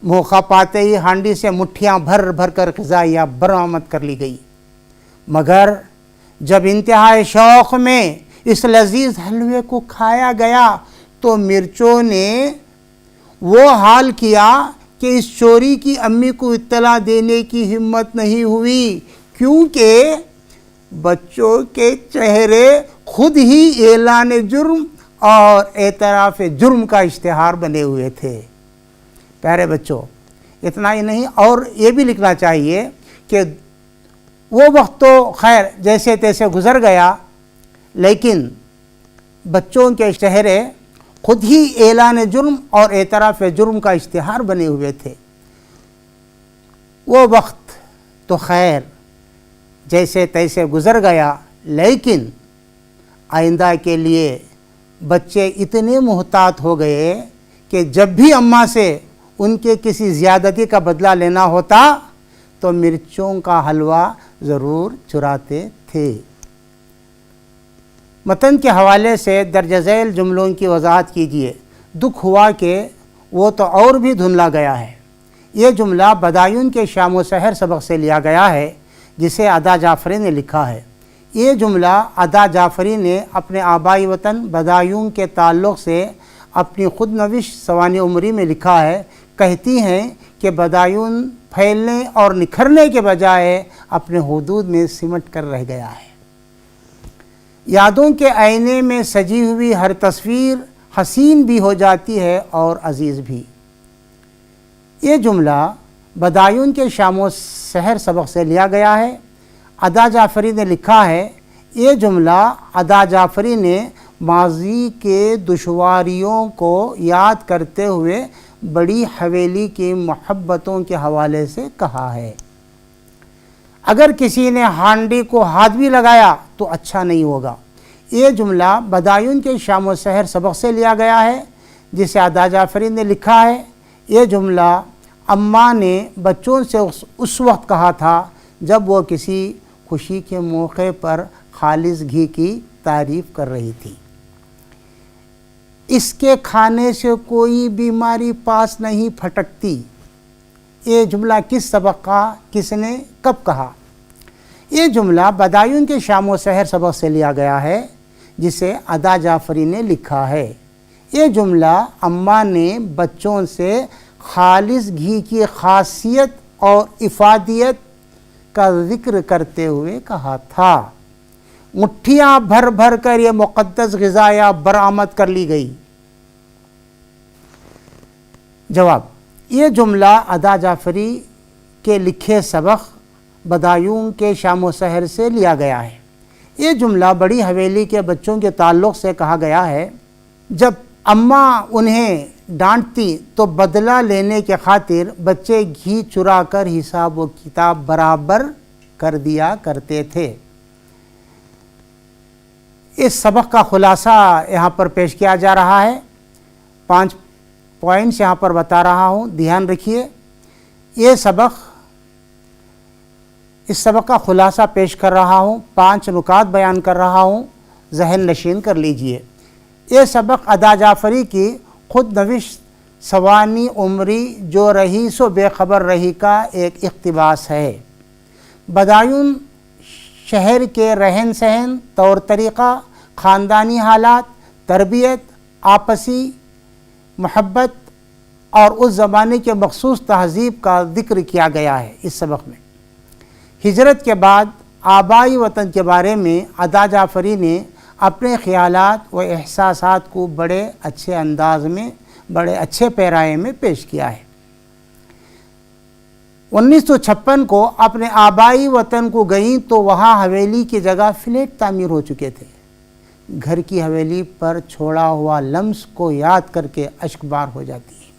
موقع پاتے ہی ہانڈی سے مٹھیاں بھر بھر کر غذائیہ برآمد کر لی گئی، مگر جب انتہائی شوق میں اس لذیذ حلوے کو کھایا گیا تو مرچوں نے وہ حال کیا کہ اس چوری کی امی کو اطلاع دینے کی ہمت نہیں ہوئی، کیونکہ بچوں کے چہرے خود ہی اعلان جرم اور اعتراف جرم کا اشتہار بنے ہوئے تھے۔ پیارے بچوں، اتنا ہی نہیں، اور یہ بھی لکھنا چاہیے کہ وہ وقت تو خیر جیسے تیسے گزر گیا، لیکن بچوں کے چہرے خود ہی اعلان جرم اور اعتراف جرم کا اشتہار بنے ہوئے تھے۔ وہ وقت تو خیر جیسے تیسے گزر گیا، لیکن آئندہ کے لیے بچے اتنے محتاط ہو گئے کہ جب بھی اماں سے ان کے کسی زیادتی کا بدلہ لینا ہوتا تو مرچوں کا حلوہ ضرور چراتے تھے۔ متن کے حوالے سے درج ذیل جملوں کی وضاحت کیجیے۔ دکھ ہوا کہ وہ تو اور بھی دھندلا گیا ہے۔ یہ جملہ بدایون کے شام و سحر سبق سے لیا گیا ہے، جسے ادا جعفری نے لکھا ہے۔ یہ جملہ ادا جعفری نے اپنے آبائی وطن بدایون کے تعلق سے اپنی خود نوشت سوانح عمری میں لکھا ہے۔ کہتی ہیں کہ بدایون پھیلنے اور نکھرنے کے بجائے اپنے حدود میں سمٹ کر رہ گیا ہے۔ یادوں کے آئینے میں سجی ہوئی ہر تصویر حسین بھی ہو جاتی ہے اور عزیز بھی۔ یہ جملہ بدایون کے شام و سحر سبق سے لیا گیا ہے۔ ادا جعفری نے لکھا ہے، یہ جملہ ادا جعفری نے ماضی کے دشواریوں کو یاد کرتے ہوئے بڑی حویلی کی محبتوں کے حوالے سے کہا ہے۔ اگر کسی نے ہانڈی کو ہاتھ بھی لگایا تو اچھا نہیں ہوگا۔ یہ جملہ بدایون کے شام و سحر سبق سے لیا گیا ہے، جسے ادا جعفری نے لکھا ہے۔ یہ جملہ اماں نے بچوں سے اس وقت کہا تھا جب وہ کسی خوشی کے موقع پر خالص گھی کی تعریف کر رہی تھی۔ اس کے کھانے سے کوئی بیماری پاس نہیں پھٹکتی۔ یہ جملہ کس سبق کا، کس نے، کب کہا؟ یہ جملہ بدایون کے شام و سحر سبق سے لیا گیا ہے، جسے ادا جعفری نے لکھا ہے۔ یہ جملہ اماں نے بچوں سے خالص گھی کی خاصیت اور افادیت کا ذکر کرتے ہوئے کہا تھا۔ مٹھیاں بھر بھر کر یہ مقدس غذا برآمد کر لی گئی۔ جواب: یہ جملہ ادا جعفری کے لکھے سبق بدایون کے شام و سحر سے لیا گیا ہے۔ یہ جملہ بڑی حویلی کے بچوں کے تعلق سے کہا گیا ہے۔ جب اماں انہیں ڈانٹتی تو بدلہ لینے کے خاطر بچے گھی چرا کر حساب و کتاب برابر کر دیا کرتے تھے۔ اس سبق کا خلاصہ یہاں پر پیش کیا جا رہا ہے۔ 5 پوائنٹس یہاں پر بتا رہا ہوں، دھیان رکھیے۔ اس سبق کا خلاصہ پیش کر رہا ہوں، 5 نکات بیان کر رہا ہوں، ذہن نشین کر لیجئے۔ یہ سبق ادا جعفری کی خود نوشت سوانح عمری جو رہی سو بے خبر رہی کا ایک اقتباس ہے۔ بدایون شہر کے رہن سہن، طور طریقہ، خاندانی حالات، تربیت، آپسی محبت اور اس زمانے کے مخصوص تہذیب کا ذکر کیا گیا ہے اس سبق میں۔ ہجرت کے بعد آبائی وطن کے بارے میں ادا جعفری نے اپنے خیالات و احساسات کو بڑے اچھے انداز میں، بڑے اچھے پیرائے میں پیش کیا ہے۔ 1956 کو اپنے آبائی وطن کو گئیں تو وہاں حویلی کی جگہ فلیٹ تعمیر ہو چکے تھے۔ گھر کی حویلی پر چھوڑا ہوا لمس کو یاد کر کے اشک بار ہو جاتی ہے۔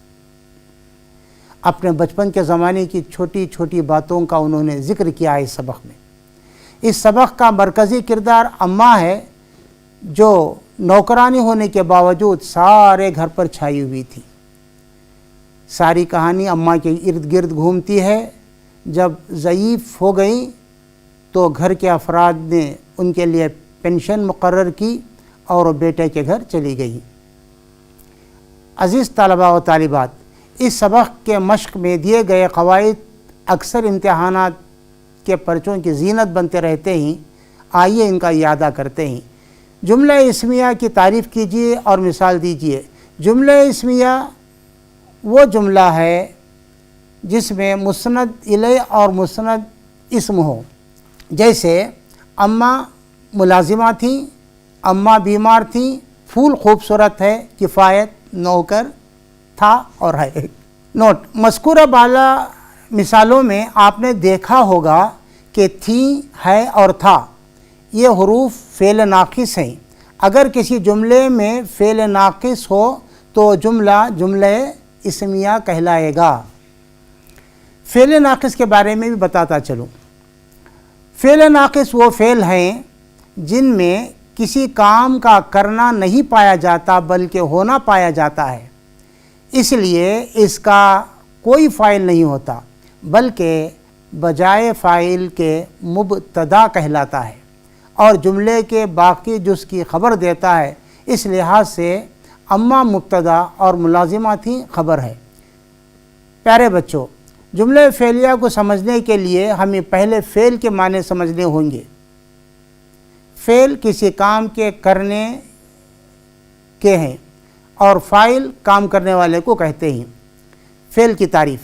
اپنے بچپن کے زمانے کی چھوٹی چھوٹی باتوں کا انہوں نے ذکر کیا ہے اس سبق میں۔ اس سبق کا مرکزی کردار اماں ہے، جو نوکرانی ہونے کے باوجود سارے گھر پر چھائی ہوئی تھی۔ ساری کہانی اماں کے ارد گرد گھومتی ہے۔ جب ضعیف ہو گئیں تو گھر کے افراد نے ان کے لیے پینشن مقرر کی اور وہ بیٹے کے گھر چلی گئی۔ عزیز طلباء و طالبات، اس سبق کے مشق میں دیے گئے قواعد اکثر امتحانات کے پرچوں کی زینت بنتے رہتے ہیں۔ آئیے ان کا اعادہ کرتے ہیں۔ جملہ اسمیہ کی تعریف کیجیے اور مثال دیجیے۔ جملہ اسمیہ وہ جملہ ہے جس میں مسند الیہ اور مسند اسم ہو، جیسے اماں ملازمہ تھیں، اماں بیمار تھیں، پھول خوبصورت ہے، کفایت نوکر تھا اور ہے۔ نوٹ: مذکورہ بالا مثالوں میں آپ نے دیکھا ہوگا کہ تھی، ہے اور تھا یہ حروف فعل ناقص ہیں۔ اگر کسی جملے میں فعل ناقص ہو تو جملہ اسمیہ کہلائے گا۔ فعل ناقص کے بارے میں بھی بتاتا چلوں۔ فعل ناقص وہ فعل ہیں جن میں کسی کام کا کرنا نہیں پایا جاتا بلکہ ہونا پایا جاتا ہے، اس لیے اس کا کوئی فاعل نہیں ہوتا بلکہ بجائے فاعل کے مبتدا کہلاتا ہے اور جملے کے باقی جز کی خبر دیتا ہے۔ اس لحاظ سے اماں مبتدا اور ملازمہ تھی خبر ہے۔ پیارے بچوں، جملہ فعلیہ کو سمجھنے کے لیے ہمیں پہلے فعل کے معنی سمجھنے ہوں گے۔ فعل کسی کام کے کرنے کے ہیں اور فاعل کام کرنے والے کو کہتے ہیں۔ فعل کی تعریف: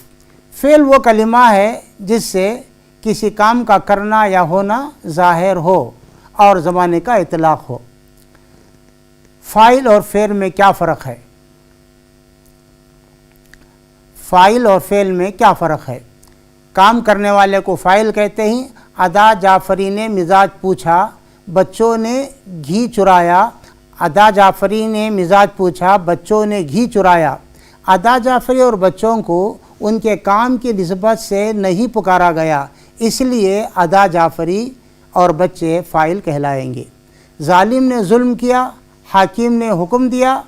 فعل وہ کلمہ ہے جس سے کسی کام کا کرنا یا ہونا ظاہر ہو اور زمانے کا اطلاق ہو۔ فاعل اور فعل میں کیا فرق ہے؟ فاعل اور فعل میں کیا فرق ہے؟ کام کرنے والے کو فاعل کہتے ہیں۔ ادا جعفری نے مزاج پوچھا، بچوں نے گھی چرایا۔ ادا جعفری نے مزاج پوچھا، بچوں نے گھی چرایا۔ ادا جعفری اور بچوں کو ان کے کام کی نسبت سے نہیں پکارا گیا، اس لیے ادا جعفری اور بچے فاعل کہلائیں گے۔ ظالم نے ظلم کیا، حاکم نے حکم دیا،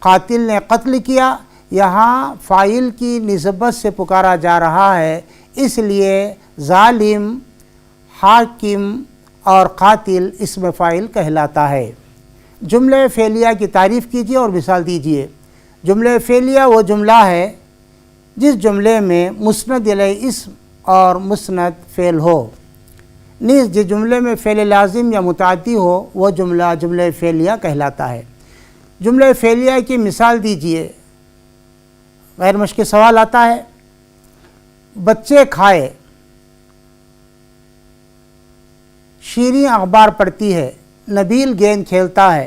قاتل نے قتل کیا۔ یہاں فاعل کی نسبت سے پکارا جا رہا ہے، اس لیے ظالم، حاکم اور قاتل اسم فاعل کہلاتا ہے۔ جملہ فعلیہ کی تعریف کیجیے اور مثال دیجیے۔ جملہ فعلیہ وہ جملہ ہے جس جملے میں مسند الیہ اسم اور مسند فعل ہو، نیز جس جملے میں فعل لازم یا متعدی ہو وہ جملہ فعلیہ کہلاتا ہے۔ جملہ فعلیہ کی مثال دیجیے۔ غیر مشکل سوال آتا ہے۔ بچے کھائے، شیریں اخبار پڑھتی ہے، نبیل گیند کھیلتا ہے۔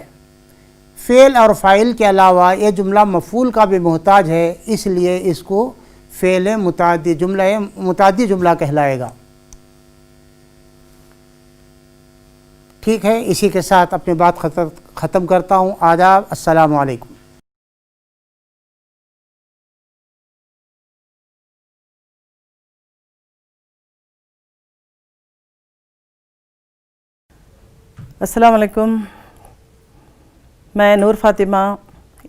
فعل اور فاعل کے علاوہ یہ جملہ مفعول کا بھی محتاج ہے، اس لیے اس کو فعل متعدی جملہ کہلائے گا۔ ٹھیک ہے، اسی کے ساتھ اپنی بات ختم کرتا ہوں۔ آداب، السلام علیکم۔ السلام علیکم، میں Noor Fatima,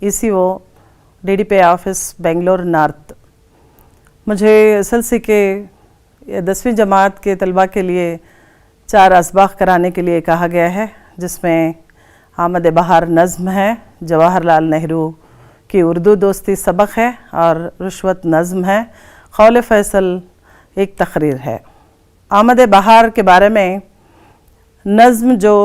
ECO DDP office Bangalore north. مجھے SLC کے 10ویں جماعت کے طلباء کے لیے 4 اسباق کرانے کے لیے کہا گیا ہے، جس میں آمد بہار نظم ہے، جواہر لال نہرو کی اردو دوستی سبق ہے اور رشوت نظم ہے، قول فیصل ایک تقریر ہے۔ آمد بہار کے بارے میں نظم جو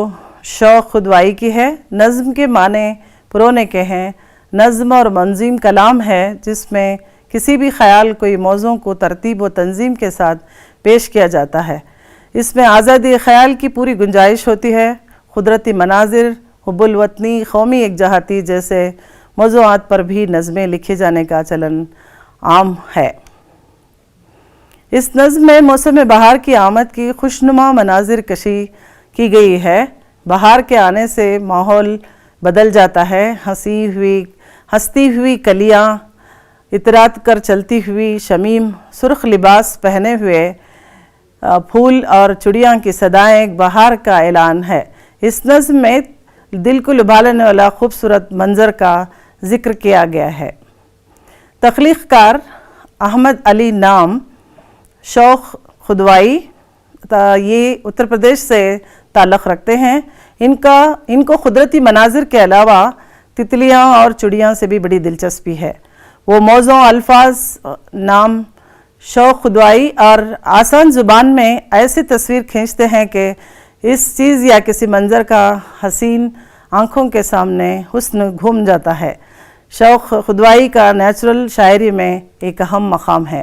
شوق خدوائی کی ہے، نظم کے معنی پرونے کے ہیں۔ نظم اور منظم کلام ہے جس میں کسی بھی خیال کوئی موضوع کو ترتیب و تنظیم کے ساتھ پیش کیا جاتا ہے۔ اس میں آزادی خیال کی پوری گنجائش ہوتی ہے۔ قدرتی مناظر، حب الوطنی، قومی یکجہتی جیسے موضوعات پر بھی نظمیں لکھے جانے کا چلن عام ہے۔ اس نظم میں موسم بہار کی آمد کی خوشنما مناظر کشی کی گئی ہے۔ بہار کے آنے سے ماحول بدل جاتا ہے۔ ہنستی ہوئی کلیاں اترات کر چلتی ہوئی شمیم، سرخ لباس پہنے ہوئے پھول اور چڑیاں کی صدائیں ایک بہار کا اعلان ہے۔ اس نظم میں دل کو لبھانے والا خوبصورت منظر کا ذکر کیا گیا ہے۔ تخلیق کار احمد علی نام، شوق خدوائی، یہ اتر پردیش سے تعلق رکھتے ہیں۔ ان کو قدرتی مناظر کے علاوہ تتلیاں اور چڑیاں سے بھی بڑی دلچسپی ہے۔ وہ موضوع، الفاظ، نام، شوق خدوائی اور آسان زبان میں ایسی تصویر کھینچتے ہیں کہ اس چیز یا کسی منظر کا حسین آنکھوں کے سامنے حسن گھوم جاتا ہے۔ شوق خدوائی کا نیچرل شاعری میں ایک اہم مقام ہے۔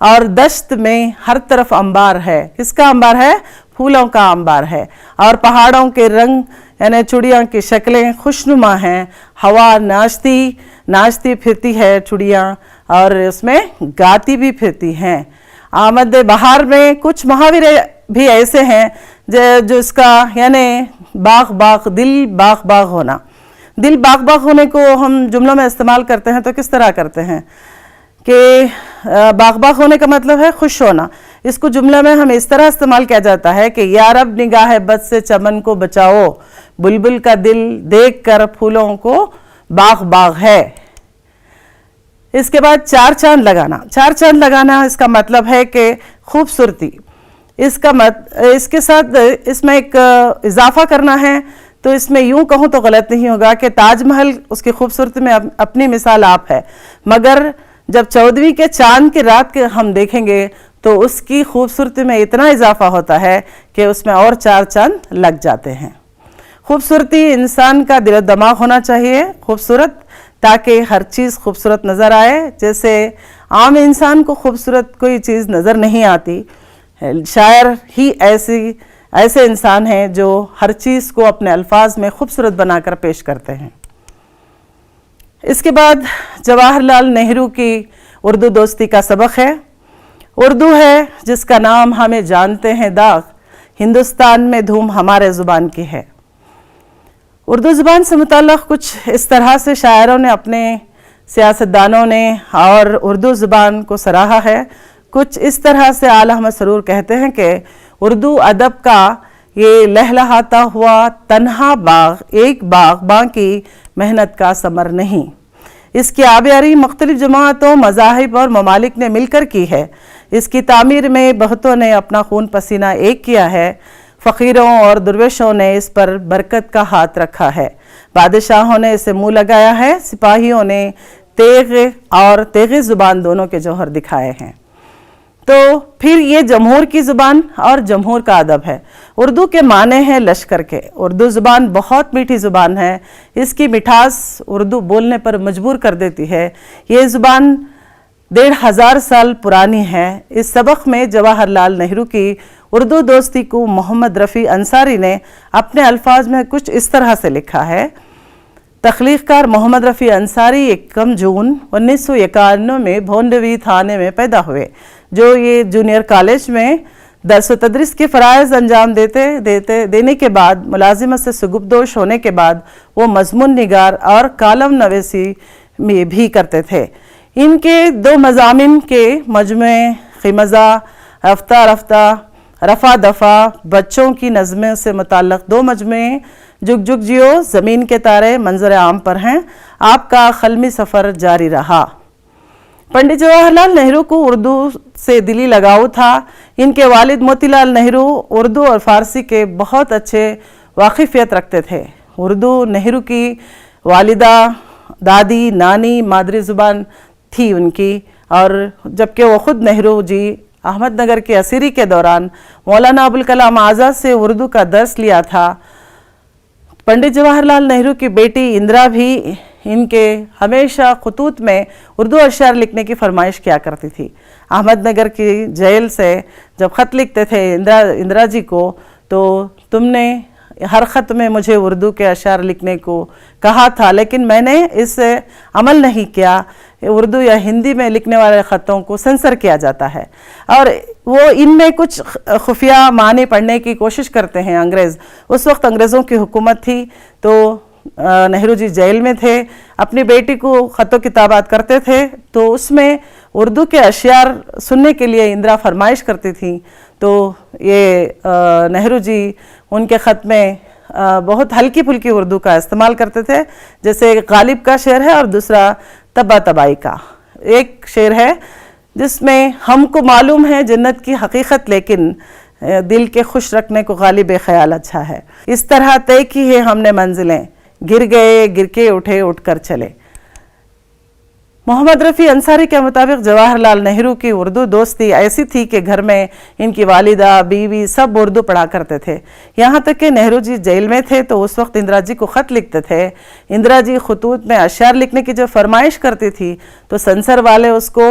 اور دشت میں ہر طرف انبار ہے. کس کا انبار ہے؟ پھولوں کا انبار ہے. اور پہاڑوں کے رنگ یعنی چڑیاں کی شکلیں خوشنما ہیں. ہوا ناچتی پھرتی ہے چڑیاں اور اس میں گاتی بھی پھرتی ہیں. آمد بہار میں کچھ محاورے بھی ایسے ہیں جو اس کا یعنی دل باغ ہونا. دل باغ ہونے کو ہم جملوں میں استعمال کرتے ہیں تو کس طرح کرتے ہیں کہ باغ ہونے کا مطلب ہے خوش ہونا. اس کو جملہ میں ہم اس طرح استعمال کیا جاتا ہے کہ یا رب نگاہ بد سے چمن کو بچاؤ، بلبل کا دل دیکھ کر پھولوں کو باغ ہے. اس کے بعد چار چاند لگانا اس کا مطلب ہے کہ خوبصورتی. اس کے ساتھ اس میں ایک اضافہ کرنا ہے تو اس میں یوں کہوں تو غلط نہیں ہوگا کہ تاج محل اس کی خوبصورتی میں اپنی مثال آپ ہے، مگر جب 14ویں کے چاند کی رات کے ہم دیکھیں گے تو اس کی خوبصورتی میں اتنا اضافہ ہوتا ہے کہ اس میں اور 4 چاند لگ جاتے ہیں. خوبصورتی انسان کا دل و دماغ ہونا چاہیے خوبصورت، تاکہ ہر چیز خوبصورت نظر آئے. جیسے عام انسان کو خوبصورت کوئی چیز نظر نہیں آتی، شاعر ہی ایسے انسان ہیں جو ہر چیز کو اپنے الفاظ میں خوبصورت بنا کر پیش کرتے ہیں. اس کے بعد جواہر لال نہرو کی اردو دوستی کا سبق ہے. اردو ہے جس کا نام ہمیں جانتے ہیں داغ، ہندوستان میں دھوم ہمارے زبان کی ہے. اردو زبان سے متعلق کچھ اس طرح سے شاعروں نے، اپنے سیاستدانوں نے اور اردو زبان کو سراہا ہے. کچھ اس طرح سے اعلیٰ احمد سرور کہتے ہیں کہ اردو ادب کا یہ لہلہاتا ہوا تنہا باغ ایک باغباں کی محنت کا ثمر نہیں. اس کی آبیاری مختلف جماعتوں، مذاہب اور ممالک نے مل کر کی ہے. اس کی تعمیر میں بہتوں نے اپنا خون پسینہ ایک کیا ہے. فقیروں اور درویشوں نے اس پر برکت کا ہاتھ رکھا ہے. بادشاہوں نے اسے منہ لگایا ہے. سپاہیوں نے تیغ زبان دونوں کے جوہر دکھائے ہیں. تو پھر یہ جمہور کی زبان اور جمہور کا ادب ہے. اردو کے معنی ہیں لشکر کے. اردو زبان بہت میٹھی زبان ہے. اس کی مٹھاس اردو بولنے پر مجبور کر دیتی ہے. یہ زبان 1500 سال پرانی ہے. اس سبق میں جواہر لال نہرو کی اردو دوستی کو محمد رفیع انصاری نے اپنے الفاظ میں کچھ اس طرح سے لکھا ہے. تخلیق کار محمد رفیع انصاری 1 جون 1991 میں بھونڈوی تھانے میں پیدا ہوئے، جو یہ جونیئر کالج میں درس و تدریس کے فرائض انجام دینے کے بعد ملازمت سے سگبدوش ہونے کے بعد وہ مضمون نگار اور کالم نویسی میں بھی کرتے تھے. ان کے 2 مضامین کے مجموعے خمزہ، رفتہ رفع دفع، بچوں کی نظمیں سے متعلق 2 مجموعے جگ جیو، زمین کے تارے منظر عام پر ہیں. آپ کا قلمی سفر جاری رہا. پنڈت جواہر لال نہرو کو اردو سے دلی لگاؤ تھا. ان کے والد موتی لال نہرو اردو اور فارسی کے بہت اچھے واقفیت رکھتے تھے. اردو نہرو کی والدہ، دادی، نانی مادری زبان تھی ان کی، اور جبکہ وہ خود نہرو جی احمد نگر کے اسیری کے دوران مولانا ابوالکلام آزاد سے اردو کا درس لیا تھا. پنڈت جواہر لال نہرو کی بیٹی اندرا بھی ان کے ہمیشہ خطوط میں اردو اشعار لکھنے کی فرمائش کیا کرتی تھی. احمد نگر کی جیل سے جب خط لکھتے تھے اندرا جی کو، تو تم نے ہر خط میں مجھے اردو کے اشعار لکھنے کو کہا تھا، لیکن میں نے اس سے عمل نہیں کیا. اردو یا ہندی میں لکھنے والے خطوں کو سنسر کیا جاتا ہے، اور وہ ان میں کچھ خفیہ معنی پڑھنے کی کوشش کرتے ہیں انگریز. اس وقت انگریزوں کی حکومت تھی، تو نہرو جی جیل میں تھے. اپنی بیٹی کو خط و کتابات کرتے تھے، تو اس میں اردو کے اشعار سننے کے لیے اندرا فرمائش کرتی تھیں. تو یہ نہرو جی ان کے خط میں بہت ہلکی پھلکی اردو کا استعمال کرتے تھے. جیسے غالب کا شعر ہے اور دوسرا تبا تبائی کا. ایک شعر ہے جس میں ہم کو معلوم ہے جنت کی حقیقت، لیکن دل کے خوش رکھنے کو غالب خیال اچھا ہے. اس طرح طے کی ہے ہم نے منزلیں، گر گئے گر کے اٹھے اٹھ کر چلے. محمد رفیع انصاری کے مطابق جواہر لال نہرو کی اردو دوستی ایسی تھی کہ گھر میں ان کی والدہ، بیوی سب اردو پڑھا کرتے تھے. یہاں تک کہ نہرو جی جیل میں تھے تو اس وقت اندرا جی کو خط لکھتے تھے. اندرا جی خطوط میں اشعار لکھنے کی جو فرمائش کرتی تھی تو سنسر والے اس کو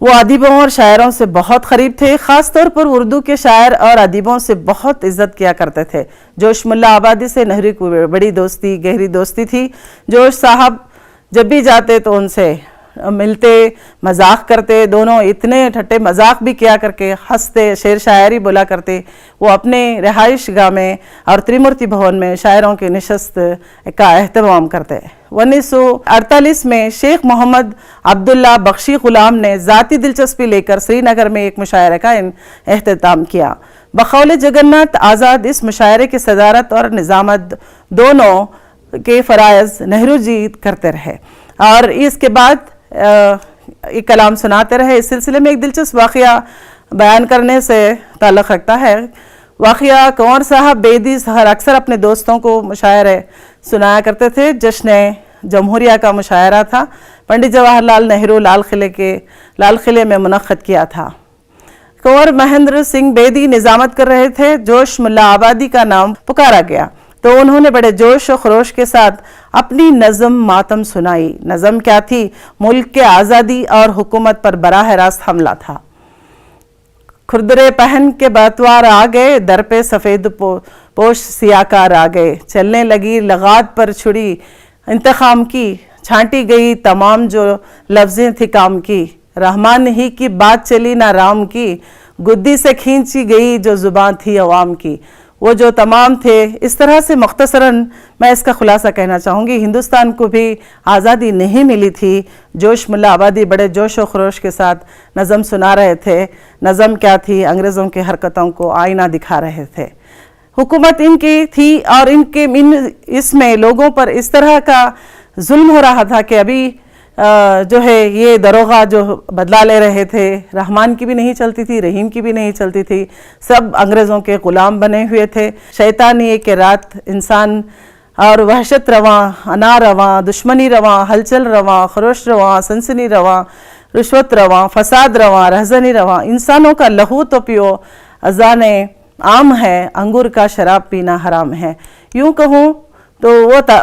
وہ ادیبوں اور شاعروں سے بہت قریب تھے، خاص طور پر اردو کے شاعر اور ادیبوں سے بہت عزت کیا کرتے تھے۔ جوش ملا آبادی سے نہرو کی بڑی دوستی، گہری دوستی تھی۔ جوش صاحب جب بھی جاتے تو ان سے ملتے، مذاق کرتے، دونوں اتنے ٹھٹے مذاق بھی کیا کر کے ہنستے، شعر شاعری بولا کرتے۔ وہ اپنے رہائش گاہ میں اور تریمورتی بھون میں شاعروں کی نشست کا اہتمام کرتے۔ 1948 میں شیخ محمد عبداللہ بخشی غلام نے ذاتی دلچسپی لے کر سری نگر میں ایک مشاعرے کا اہتمام کیا۔ بقول جگناتھ آزاد اس مشاعرے کی صدارت اور نظامت دونوں کے فرائض نہرو جی کرتے رہے اور اس کے بعد ایک کلام سناتے رہے۔ اس سلسلے میں ایک دلچسپ واقعہ بیان کرنے سے تعلق رکھتا ہے۔ واقعہ کنور صاحب بیدی سحر اکثر اپنے دوستوں کو مشاعرے سنایا کرتے تھے۔ جشن جمہوریہ کا مشاعرہ تھا، پنڈت جواہر لال نہرو لال قلعے میں منعقد کیا تھا۔ کنور مہندر سنگھ بیدی نظامت کر رہے تھے۔ جوش ملا آبادی کا نام پکارا گیا تو انہوں نے بڑے جوش و خروش کے ساتھ اپنی نظم ماتم سنائی۔ نظم کیا تھی؟ ملک کے آزادی اور حکومت پر براہ راست حملہ تھا۔ کھردرے پہن کے باتوار آ گئے، در پہ سفید پوش سیاکار آ گئے۔ چلنے لگی لغات پر چھڑی انتقام کی، چھانٹی گئی تمام جو لفظیں تھی کام کی۔ رحمان ہی کی بات چلی نہ رام کی، گدی سے کھینچی گئی جو زبان تھی عوام کی۔ وہ جو تمام تھے، اس طرح سے مختصراً میں اس کا خلاصہ کہنا چاہوں گی۔ ہندوستان کو بھی آزادی نہیں ملی تھی۔ جوش ملا آبادی بڑے جوش و خروش کے ساتھ نظم سنا رہے تھے۔ نظم کیا تھی؟ انگریزوں کی حرکتوں کو آئینہ دکھا رہے تھے۔ حکومت ان کی تھی اور اس میں لوگوں پر اس طرح کا ظلم ہو رہا تھا کہ ابھی جو ہے یہ دروغہ جو بدلا لے رہے تھے، رحمان کی بھی نہیں چلتی تھی، رحیم کی بھی نہیں چلتی تھی، سب انگریزوں کے غلام بنے ہوئے تھے۔ شیطانی ایک رات انسان اور وحشت رواں، انا رواں، دشمنی رواں، ہلچل رواں، خروش رواں، سنسنی رواں، رشوت رواں، فساد رواں، رہزنی رواں۔ انسانوں کا لہو تو پیو اذان عام ہے، انگور کا شراب پینا حرام ہے۔ یوں کہوں تو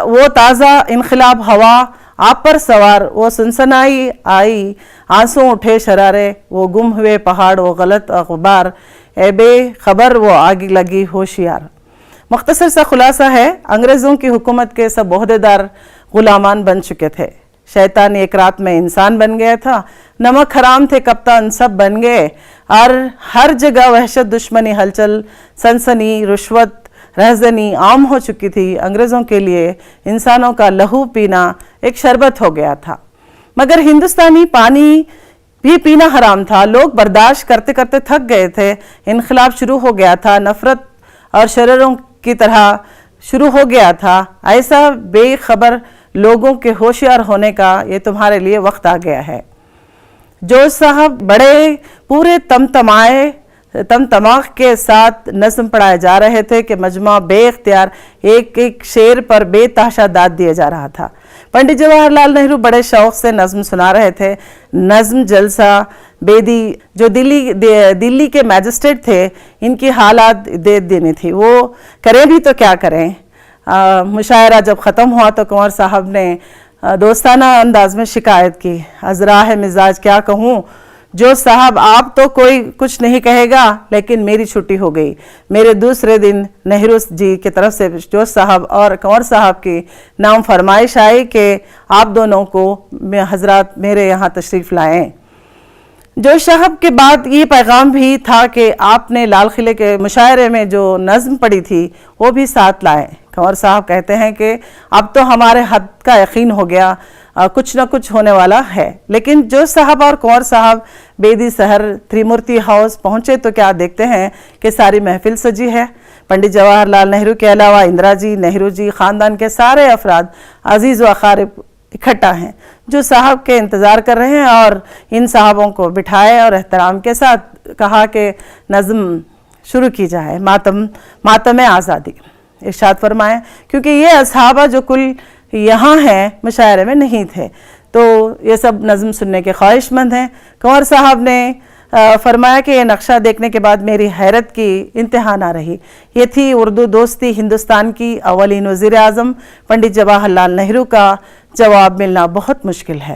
وہ تازہ انقلاب ہوا آپ پر سوار، وہ سنسنائی آئی آنسوں اٹھے شرارے، وہ گم ہوئے پہاڑ، وہ غلط اخبار، اے بے خبر وہ آگ لگی ہوشیار۔ مختصر سا خلاصہ ہے، انگریزوں کی حکومت کے سب عہدیدار غلامان بن چکے تھے۔ شیطان ایک رات میں انسان بن گیا تھا، نمک حرام تھے کپتان سب بن گئے، اور ہر جگہ وحشت، دشمنی، ہلچل، سنسنی، رشوت، رہزنی عام ہو چکی تھی۔ انگریزوں کے لیے انسانوں کا لہو پینا ایک شربت ہو گیا تھا، مگر ہندوستانی پانی بھی پینا حرام تھا۔ لوگ برداشت کرتے کرتے تھک گئے تھے۔ انقلاب شروع ہو گیا تھا، نفرت اور شرروں کی طرح شروع ہو گیا تھا۔ ایسا بے خبر لوگوں کے ہوشیار ہونے کا یہ تمہارے لیے وقت آ گیا ہے۔ جوش صاحب بڑے پورے تمتماغ کے ساتھ نظم پڑھائے جا رہے تھے کہ مجمع بے اختیار ایک ایک شعر پر بے تحاشا داد دیا جا رہا تھا۔ پنڈت جواہر لال نہرو بڑے شوق سے نظم سنا رہے تھے۔ نظم جلسہ بیدی جو دلی کے میجسٹریٹ تھے، ان کی حالات دے دینی تھی، وہ کریں بھی تو کیا کریں۔ مشاعرہ جب ختم ہوا تو کنور صاحب نے دوستانہ انداز میں شکایت کی، از راہ مزاج کیا کہوں، جو صاحب آپ تو کوئی کچھ نہیں کہے گا، لیکن میری چھٹی ہو گئی۔ میرے دوسرے دن نہرو جی کی طرف سے جوش صاحب اور کنور صاحب کی نام فرمائش آئی کہ آپ دونوں کو حضرات میرے یہاں تشریف لائیں۔ جوش صاحب کے بعد یہ پیغام بھی تھا کہ آپ نے لال قلعے کے مشاعرے میں جو نظم پڑھی تھی وہ بھی ساتھ لائیں۔ کنور صاحب کہتے ہیں کہ اب تو ہمارے حد کا یقین ہو گیا، کچھ نہ کچھ ہونے والا ہے۔ لیکن جوش صاحب اور کنور صاحب بیدی سحر تریمورتی ہاؤس پہنچے تو کیا دیکھتے ہیں کہ ساری محفل سجی ہے۔ پنڈت جواہر لال نہرو کے علاوہ اندرا جی، نہرو جی، خاندان کے سارے افراد، عزیز و اقارب اکٹھا ہیں جو صاحب کے انتظار کر رہے ہیں، اور ان صاحبوں کو بٹھائے اور احترام کے ساتھ کہا کہ نظم شروع کی جائے، ماتم آزادی ارشاد فرمائیں، کیونکہ یہ اصحابہ جو کل یہاں ہیں مشاعرے میں نہیں تھے تو یہ سب نظم سننے کے خواہش مند ہیں۔ کنور صاحب نے فرمایا کہ یہ نقشہ دیکھنے کے بعد میری حیرت کی انتہا نہ رہی۔ یہ تھی اردو دوستی، ہندوستان کی اولین وزیر اعظم پنڈت جواہر لال نہرو کا جواب ملنا بہت مشکل ہے۔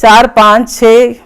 4, 5, 6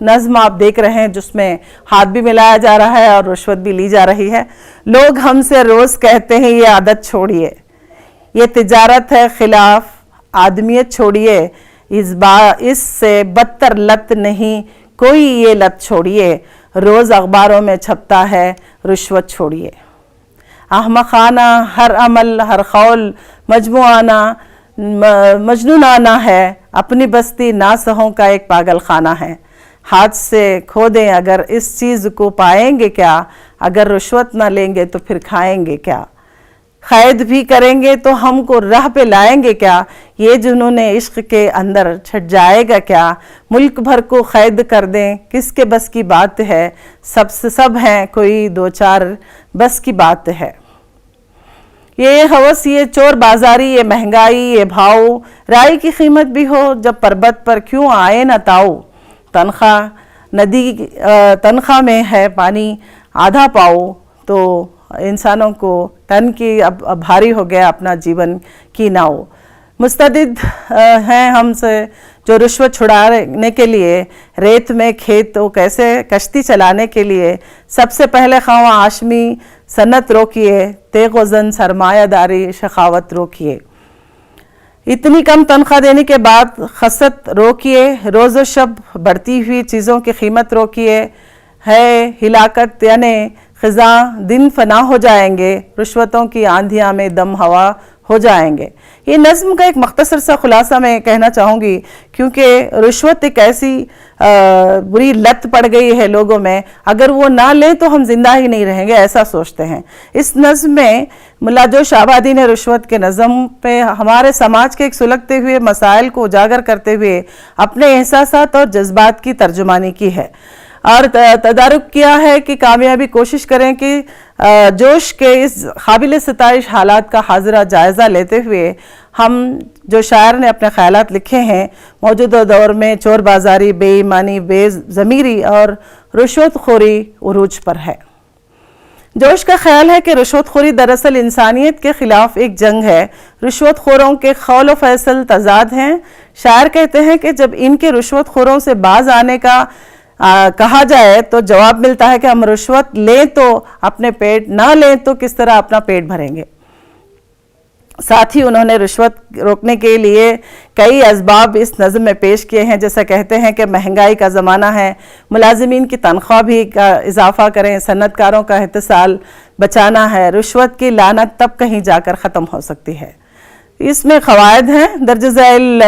نظم آپ دیکھ رہے ہیں جس میں ہاتھ بھی ملایا جا رہا ہے اور رشوت بھی لی جا رہی ہے. لوگ ہم سے روز کہتے ہیں یہ عادت چھوڑیے, یہ تجارت ہے خلاف آدمیت چھوڑیے, اس سے بدتر لت نہیں کوئی یہ لت چھوڑیے, روز اخباروں میں چھپتا ہے رشوت چھوڑیے. احمقانہ ہر عمل ہر قول مجنونانہ ہے, اپنی بستی ناسہوں کا ایک پاگل خانہ ہے. ہاتھ سے کھو دیں اگر اس چیز کو پائیں گے کیا, اگر رشوت نہ لیں گے تو پھر کھائیں گے کیا. قید بھی کریں گے تو ہم کو راہ پہ لائیں گے کیا, یہ جنون عشق کے اندر چھٹ جائے گا کیا. ملک بھر کو قید کر دیں کس کے بس کی بات ہے, سب سے سب ہیں کوئی دو چار بس کی بات ہے. یہ ہوس یہ چور بازاری یہ مہنگائی یہ بھاؤ, رائی کی قیمت بھی ہو جب پربت پر کیوں آئے نہ تاؤ. تنخواہ میں ہے پانی آدھا پاؤ, تو انسانوں کو تن کی اب بھاری ہو گیا اپنا جیون کی ناؤ. مستعد ہیں ہم سے جو رشوت چھڑانے کے لیے, ریت میں کھیت تو کیسے کشتی چلانے کے لیے. سب سے پہلے خواہ آشمی صنعت روکیے, تیغ و زن سرمایہ داری شخاوت روکیے. اتنی کم تنخواہ دینے کے بعد خست روکیے, روز و شب بڑھتی ہوئی چیزوں کی قیمت روکیے. ہے ہلاکت یعنی خزاں دن فنا ہو جائیں گے, رشوتوں کی آندھیاں میں دم ہوا ہو جائیں گے. یہ نظم کا ایک مختصر سا خلاصہ میں کہنا چاہوں گی, کیونکہ رشوت ایک ایسی بری لت پڑ گئی ہے لوگوں میں, اگر وہ نہ لیں تو ہم زندہ ہی نہیں رہیں گے ایسا سوچتے ہیں. اس نظم میں ملا جوش آبادی نے رشوت کے نظم پہ ہمارے سماج کے ایک سلگتے ہوئے مسائل کو اجاگر کرتے ہوئے اپنے احساسات اور جذبات کی ترجمانی کی ہے, اور تدارک کیا ہے کہ کامیابی کوشش کریں کہ جوش کے اس قابل ستائش حالات کا حاضرہ جائزہ لیتے ہوئے ہم جو شاعر نے اپنے خیالات لکھے ہیں, موجودہ دور میں چور بازاری, بے ایمانی, بے ضمیری اور رشوت خوری عروج پر ہے. جوش کا خیال ہے کہ رشوت خوری دراصل انسانیت کے خلاف ایک جنگ ہے. رشوت خوروں کے قول و فیصل تضاد ہیں. شاعر کہتے ہیں کہ جب ان کے رشوت خوروں سے باز آنے کا کہا جائے تو جواب ملتا ہے کہ ہم رشوت لیں تو اپنے پیٹ, نہ لیں تو کس طرح اپنا پیٹ بھریں گے. ساتھ ہی انہوں نے رشوت روکنے کے لیے کئی اسباب اس نظم میں پیش کیے ہیں, جیسا کہتے ہیں کہ مہنگائی کا زمانہ ہے, ملازمین کی تنخواہ بھی کا اضافہ کریں, صنعت کاروں کا احتسال بچانا ہے, رشوت کی لعنت تب کہیں جا کر ختم ہو سکتی ہے. اس میں قواعد ہیں, درج ذیل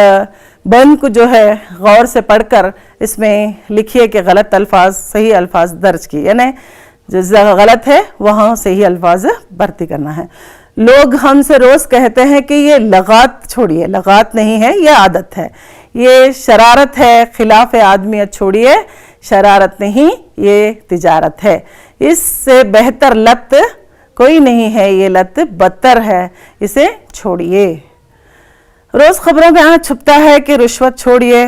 بند کو جو ہے غور سے پڑھ کر اس میں لکھیے کہ غلط الفاظ صحیح الفاظ درج کی, یعنی جو غلط ہے وہاں صحیح الفاظ بھرتی کرنا ہے. لوگ ہم سے روز کہتے ہیں کہ یہ لغات چھوڑیے, لغات نہیں ہے یہ عادت ہے, یہ شرارت ہے خلاف آدمیت چھوڑیے, شرارت نہیں یہ تجارت ہے, اس سے بہتر لت کوئی نہیں ہے, یہ لت بدتر ہے اسے چھوڑیے. روز خبروں میں چھپتا ہے کہ رشوت چھوڑیے,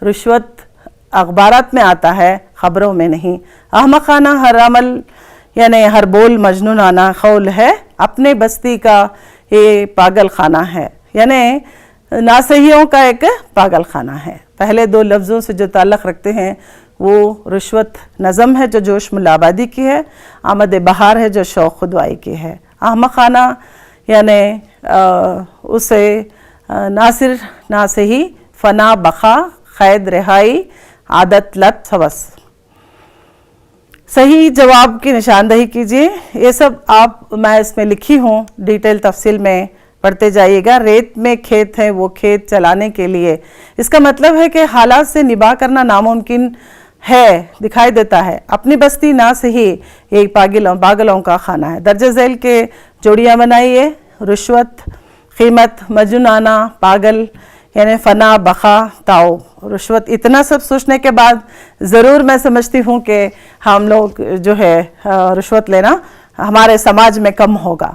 رشوت اخبارات میں آتا ہے خبروں میں نہیں. احمقانہ ہر عمل یعنی ہر بول مجنونانہ قول ہے, اپنے بستی کا یہ پاگل خانہ ہے, یعنی ناصحیوں کا ایک پاگل خانہ ہے. پہلے دو لفظوں سے جو تعلق رکھتے ہیں وہ رشوت نظم ہے جو جوش ملا آبادی کی ہے, آمد بہار ہے جو شوق خدوائی کی ہے. احمقانہ یعنی اسے ناصر ناصحی, فنا بقا, قید رہائی, عادت لت ہوس. صحیح جواب کی نشاندہی کیجیے. یہ سب میں اس میں لکھی ہوں, ڈیٹیل تفصیل میں پڑھتے جائیے گا. ریت میں کھیت ہے وہ کھیت چلانے کے لیے, اس کا مطلب ہے کہ حالات سے نباہ کرنا ناممکن ہے, دکھائی دیتا ہے. اپنی بستی نہ صحیح ایک پاگلوں کا خانہ ہے. درج ذیل کے جوڑیاں بنائیے. رشوت, قیمت, مجنونانہ, پاگل یعنی فنا بقا تاؤ. رشوت اتنا سب سوچنے کے بعد ضرور میں سمجھتی ہوں کہ ہم لوگ جو ہے رشوت لینا ہمارے سماج میں کم ہوگا.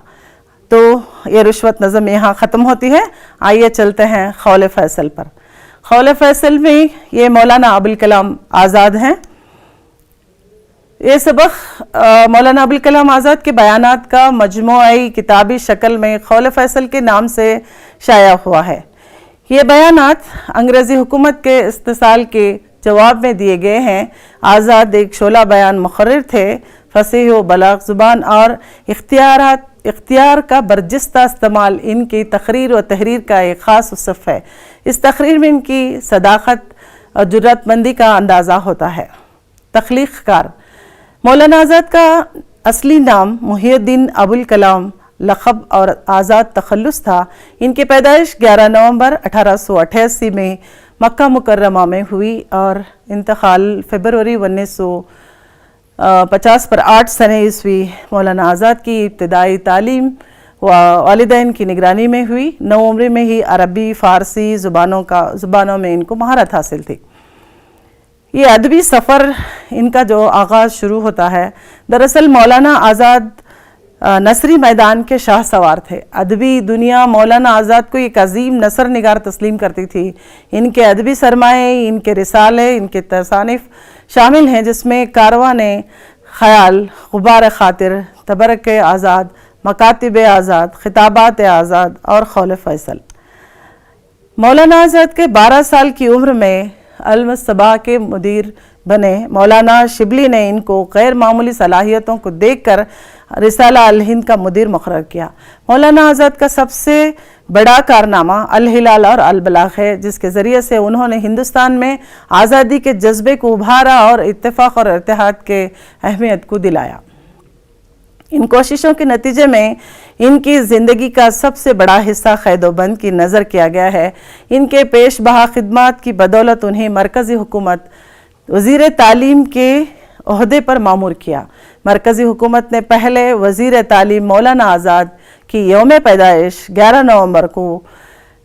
تو یہ رشوت نظم یہاں ختم ہوتی ہے. آئیے چلتے ہیں قول فیصل پر. قول فیصل میں یہ مولانا ابوالکلام آزاد ہیں. یہ سبق مولانا ابوالکلام آزاد کے بیانات کا مجموعی کتابی شکل میں قول فیصل کے نام سے شائع ہوا ہے. یہ بیانات انگریزی حکومت کے استحصال کے جواب میں دیے گئے ہیں۔ آزاد ایک شعلہ بیان مقرر تھے، فصیح و بلاغ زبان اور اختیار کا برجستہ استعمال ان کی تقریر و تحریر کا ایک خاص وصف ہے۔ اس تقریر میں ان کی صداقت اور جرات مندی کا اندازہ ہوتا ہے۔ تخلیق کار مولانا آزاد کا اصلی نام محی الدین ابوالکلام لقب اور آزاد تخلص تھا۔ ان کی پیدائش 11 نومبر 1888 میں مکہ مکرمہ میں ہوئی اور انتقال فروری 1950 پر 8 سنہ عیسوی۔ مولانا آزاد کی ابتدائی تعلیم والدین کی نگرانی میں ہوئی۔ 9 عمر میں ہی عربی فارسی زبانوں میں ان کو مہارت حاصل تھی۔ یہ ادبی سفر ان کا جو آغاز شروع ہوتا ہے، دراصل مولانا آزاد نثری میدان کے شاہ سوار تھے۔ ادبی دنیا مولانا آزاد کو ایک عظیم نثر نگار تسلیم کرتی تھی۔ ان کے ادبی سرمایے، ان کے رسالے، ان کے تصانیف شامل ہیں، جس میں کاروان خیال، غبار خاطر، تبرک آزاد، مکاتب آزاد، خطابات آزاد اور قول فیصل۔ مولانا آزاد کے 12 سال کی عمر میں المصطبہ کے مدیر بنے۔ مولانا شبلی نے ان کو غیر معمولی صلاحیتوں کو دیکھ کر رسالہ الہند کا مدیر مقرر کیا۔ مولانا آزاد کا سب سے بڑا کارنامہ الہلال اور البلاغ ہے، جس کے ذریعے سے انہوں نے ہندوستان میں آزادی کے جذبے کو ابھارا اور اتفاق اور اتحاد کے اہمیت کو دلایا۔ ان کوششوں کے نتیجے میں ان کی زندگی کا سب سے بڑا حصہ قید و بند کی نظر کیا گیا ہے۔ ان کے پیش بہا خدمات کی بدولت انہیں مرکزی حکومت وزیر تعلیم کے عہدے پر مامور کیا۔ مرکزی حکومت نے پہلے وزیر تعلیم مولانا آزاد کی یوم پیدائش 11 نومبر کو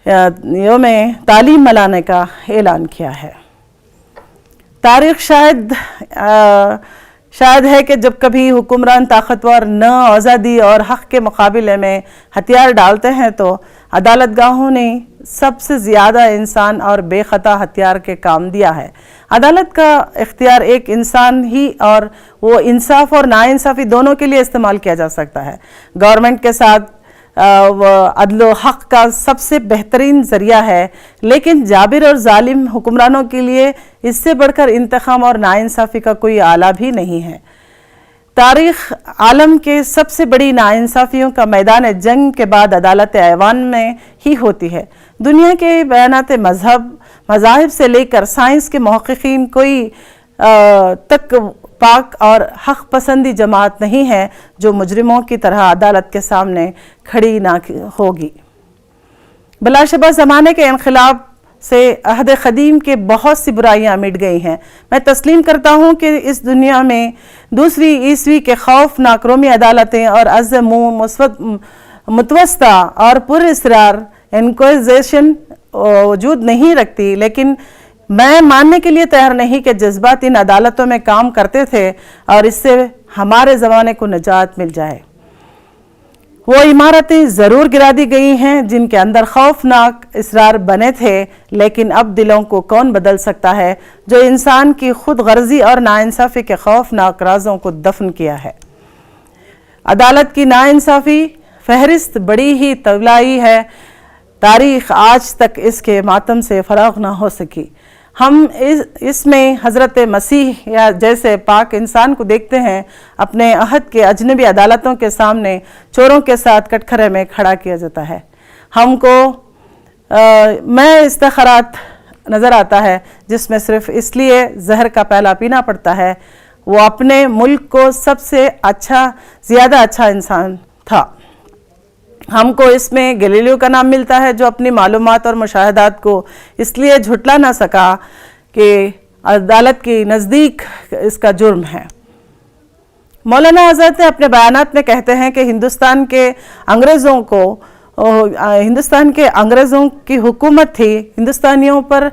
یوم تعلیم منانے کا اعلان کیا ہے۔ تاریخ شاید ہے کہ جب کبھی حکمران طاقتور نہ آزادی اور حق کے مقابلے میں ہتھیار ڈالتے ہیں تو عدالت گاہوں نے سب سے زیادہ انسان اور بے خطا ہتھیار کے کام دیا ہے۔ عدالت کا اختیار ایک انسان ہی اور وہ انصاف اور ناانصافی دونوں کے لیے استعمال کیا جا سکتا ہے۔ گورنمنٹ کے ساتھ عدل و حق کا سب سے بہترین ذریعہ ہے، لیکن جابر اور ظالم حکمرانوں کے لیے اس سے بڑھ کر انتقام اور ناانصافی کا کوئی آلہ بھی نہیں ہے۔ تاریخ عالم کے سب سے بڑی ناانصافیوں کا میدان جنگ کے بعد عدالت ایوان میں ہی ہوتی ہے۔ دنیا کے بیانات مذاہب سے لے کر سائنس کے محققین کوئی تک پاک اور حق پسندی جماعت نہیں ہے جو مجرموں کی طرح عدالت کے سامنے کھڑی نہ ہوگی۔ بلا شبہ زمانے کے انقلاب سے عہد قدیم کے بہت سی برائیاں مٹ گئی ہیں۔ میں تسلیم کرتا ہوں کہ اس دنیا میں دوسری عیسوی کے خوفناک رومی عدالتیں اور از متوسطہ اور پر اسرار انکویزیشن وجود نہیں رکھتی، لیکن میں ماننے کے لیے تیار نہیں کہ جذبات ان عدالتوں میں کام کرتے تھے اور اس سے ہمارے زمانے کو نجات مل جائے۔ وہ عمارتیں ضرور گرا دی گئی ہیں جن کے اندر خوفناک اسرار بنے تھے، لیکن اب دلوں کو کون بدل سکتا ہے جو انسان کی خود غرضی اور ناانصافی کے خوفناک رازوں کو دفن کیا ہے۔ عدالت کی ناانصافی فہرست بڑی ہی طویل ہے۔ تاریخ آج تک اس کے ماتم سے فارغ نہ ہو سکی۔ ہم اس میں حضرت مسیح یا جیسے پاک انسان کو دیکھتے ہیں، اپنے عہد کے اجنبی عدالتوں کے سامنے چوروں کے ساتھ کٹکھرے میں کھڑا کیا جاتا ہے۔ ہم کو میں استخارات نظر آتا ہے جس میں صرف اس لیے زہر کا پیالہ پینا پڑتا ہے، وہ اپنے ملک کو سب سے زیادہ اچھا انسان تھا۔ ہم کو اس میں گلیلیو کا نام ملتا ہے جو اپنی معلومات اور مشاہدات کو اس لیے جھٹلا نہ سکا کہ عدالت کے نزدیک اس کا جرم ہے۔ مولانا آزاد نے اپنے بیانات میں کہتے ہیں کہ ہندوستان کے انگریزوں کی حکومت تھی۔ ہندوستانیوں پر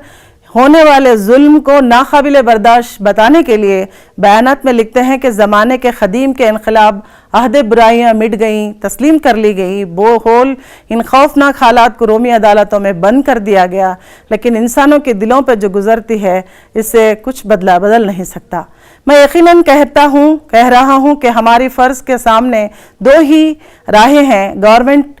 ہونے والے ظلم کو ناقابل برداشت بتانے کے لیے بیانات میں لکھتے ہیں کہ زمانے کے قدیم کے انقلاب عہد برائیاں مٹ گئیں، تسلیم کر لی گئی، بہول ان خوفناک حالات کو رومی عدالتوں میں بند کر دیا گیا، لیکن انسانوں کے دلوں پہ جو گزرتی ہے اس سے کچھ بدل نہیں سکتا۔ میں یقیناً کہہ رہا ہوں کہ ہماری فرض کے سامنے دو ہی راہیں ہیں۔ گورنمنٹ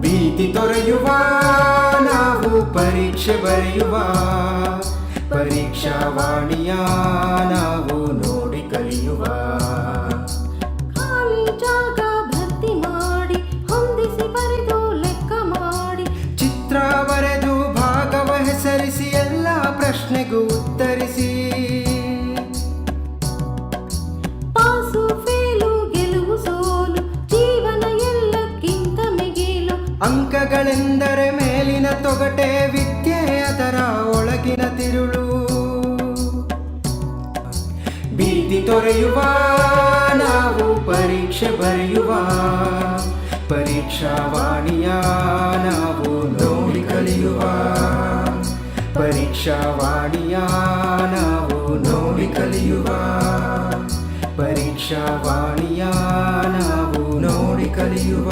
ಭೀತಿ ತೊರೆಯುವ ನಾವು ಪರೀಕ್ಷೆ ಬರೆಯುವ ಪರೀಕ್ಷಾವಾಣಿಯ ನಾವು ನೋಡಿ ಕಲಿಯುವ. ಪಾಠಗಳೆಂದರೆ ಮೇಲಿನ ತೊಗಟೆ, ವಿದ್ಯೆ ಅದರ ಒಳಗಿನ ತಿರುಳು. ಭೀತಿ ತೊರೆಯುವ ನಾವು ಪರೀಕ್ಷೆ ಬರೆಯುವ, ಪರೀಕ್ಷಾವಾಣಿಯ ನಾವು ನೋಡಿ ಕಲಿಯುವ. ಪರೀಕ್ಷಾವಾಣಿಯ ನಾವು ನೋಡಿ ಕಲಿಯುವ. ಪರೀಕ್ಷಾವಾಣಿಯ ನಾವು ನೋಡಿ ಕಲಿಯುವ.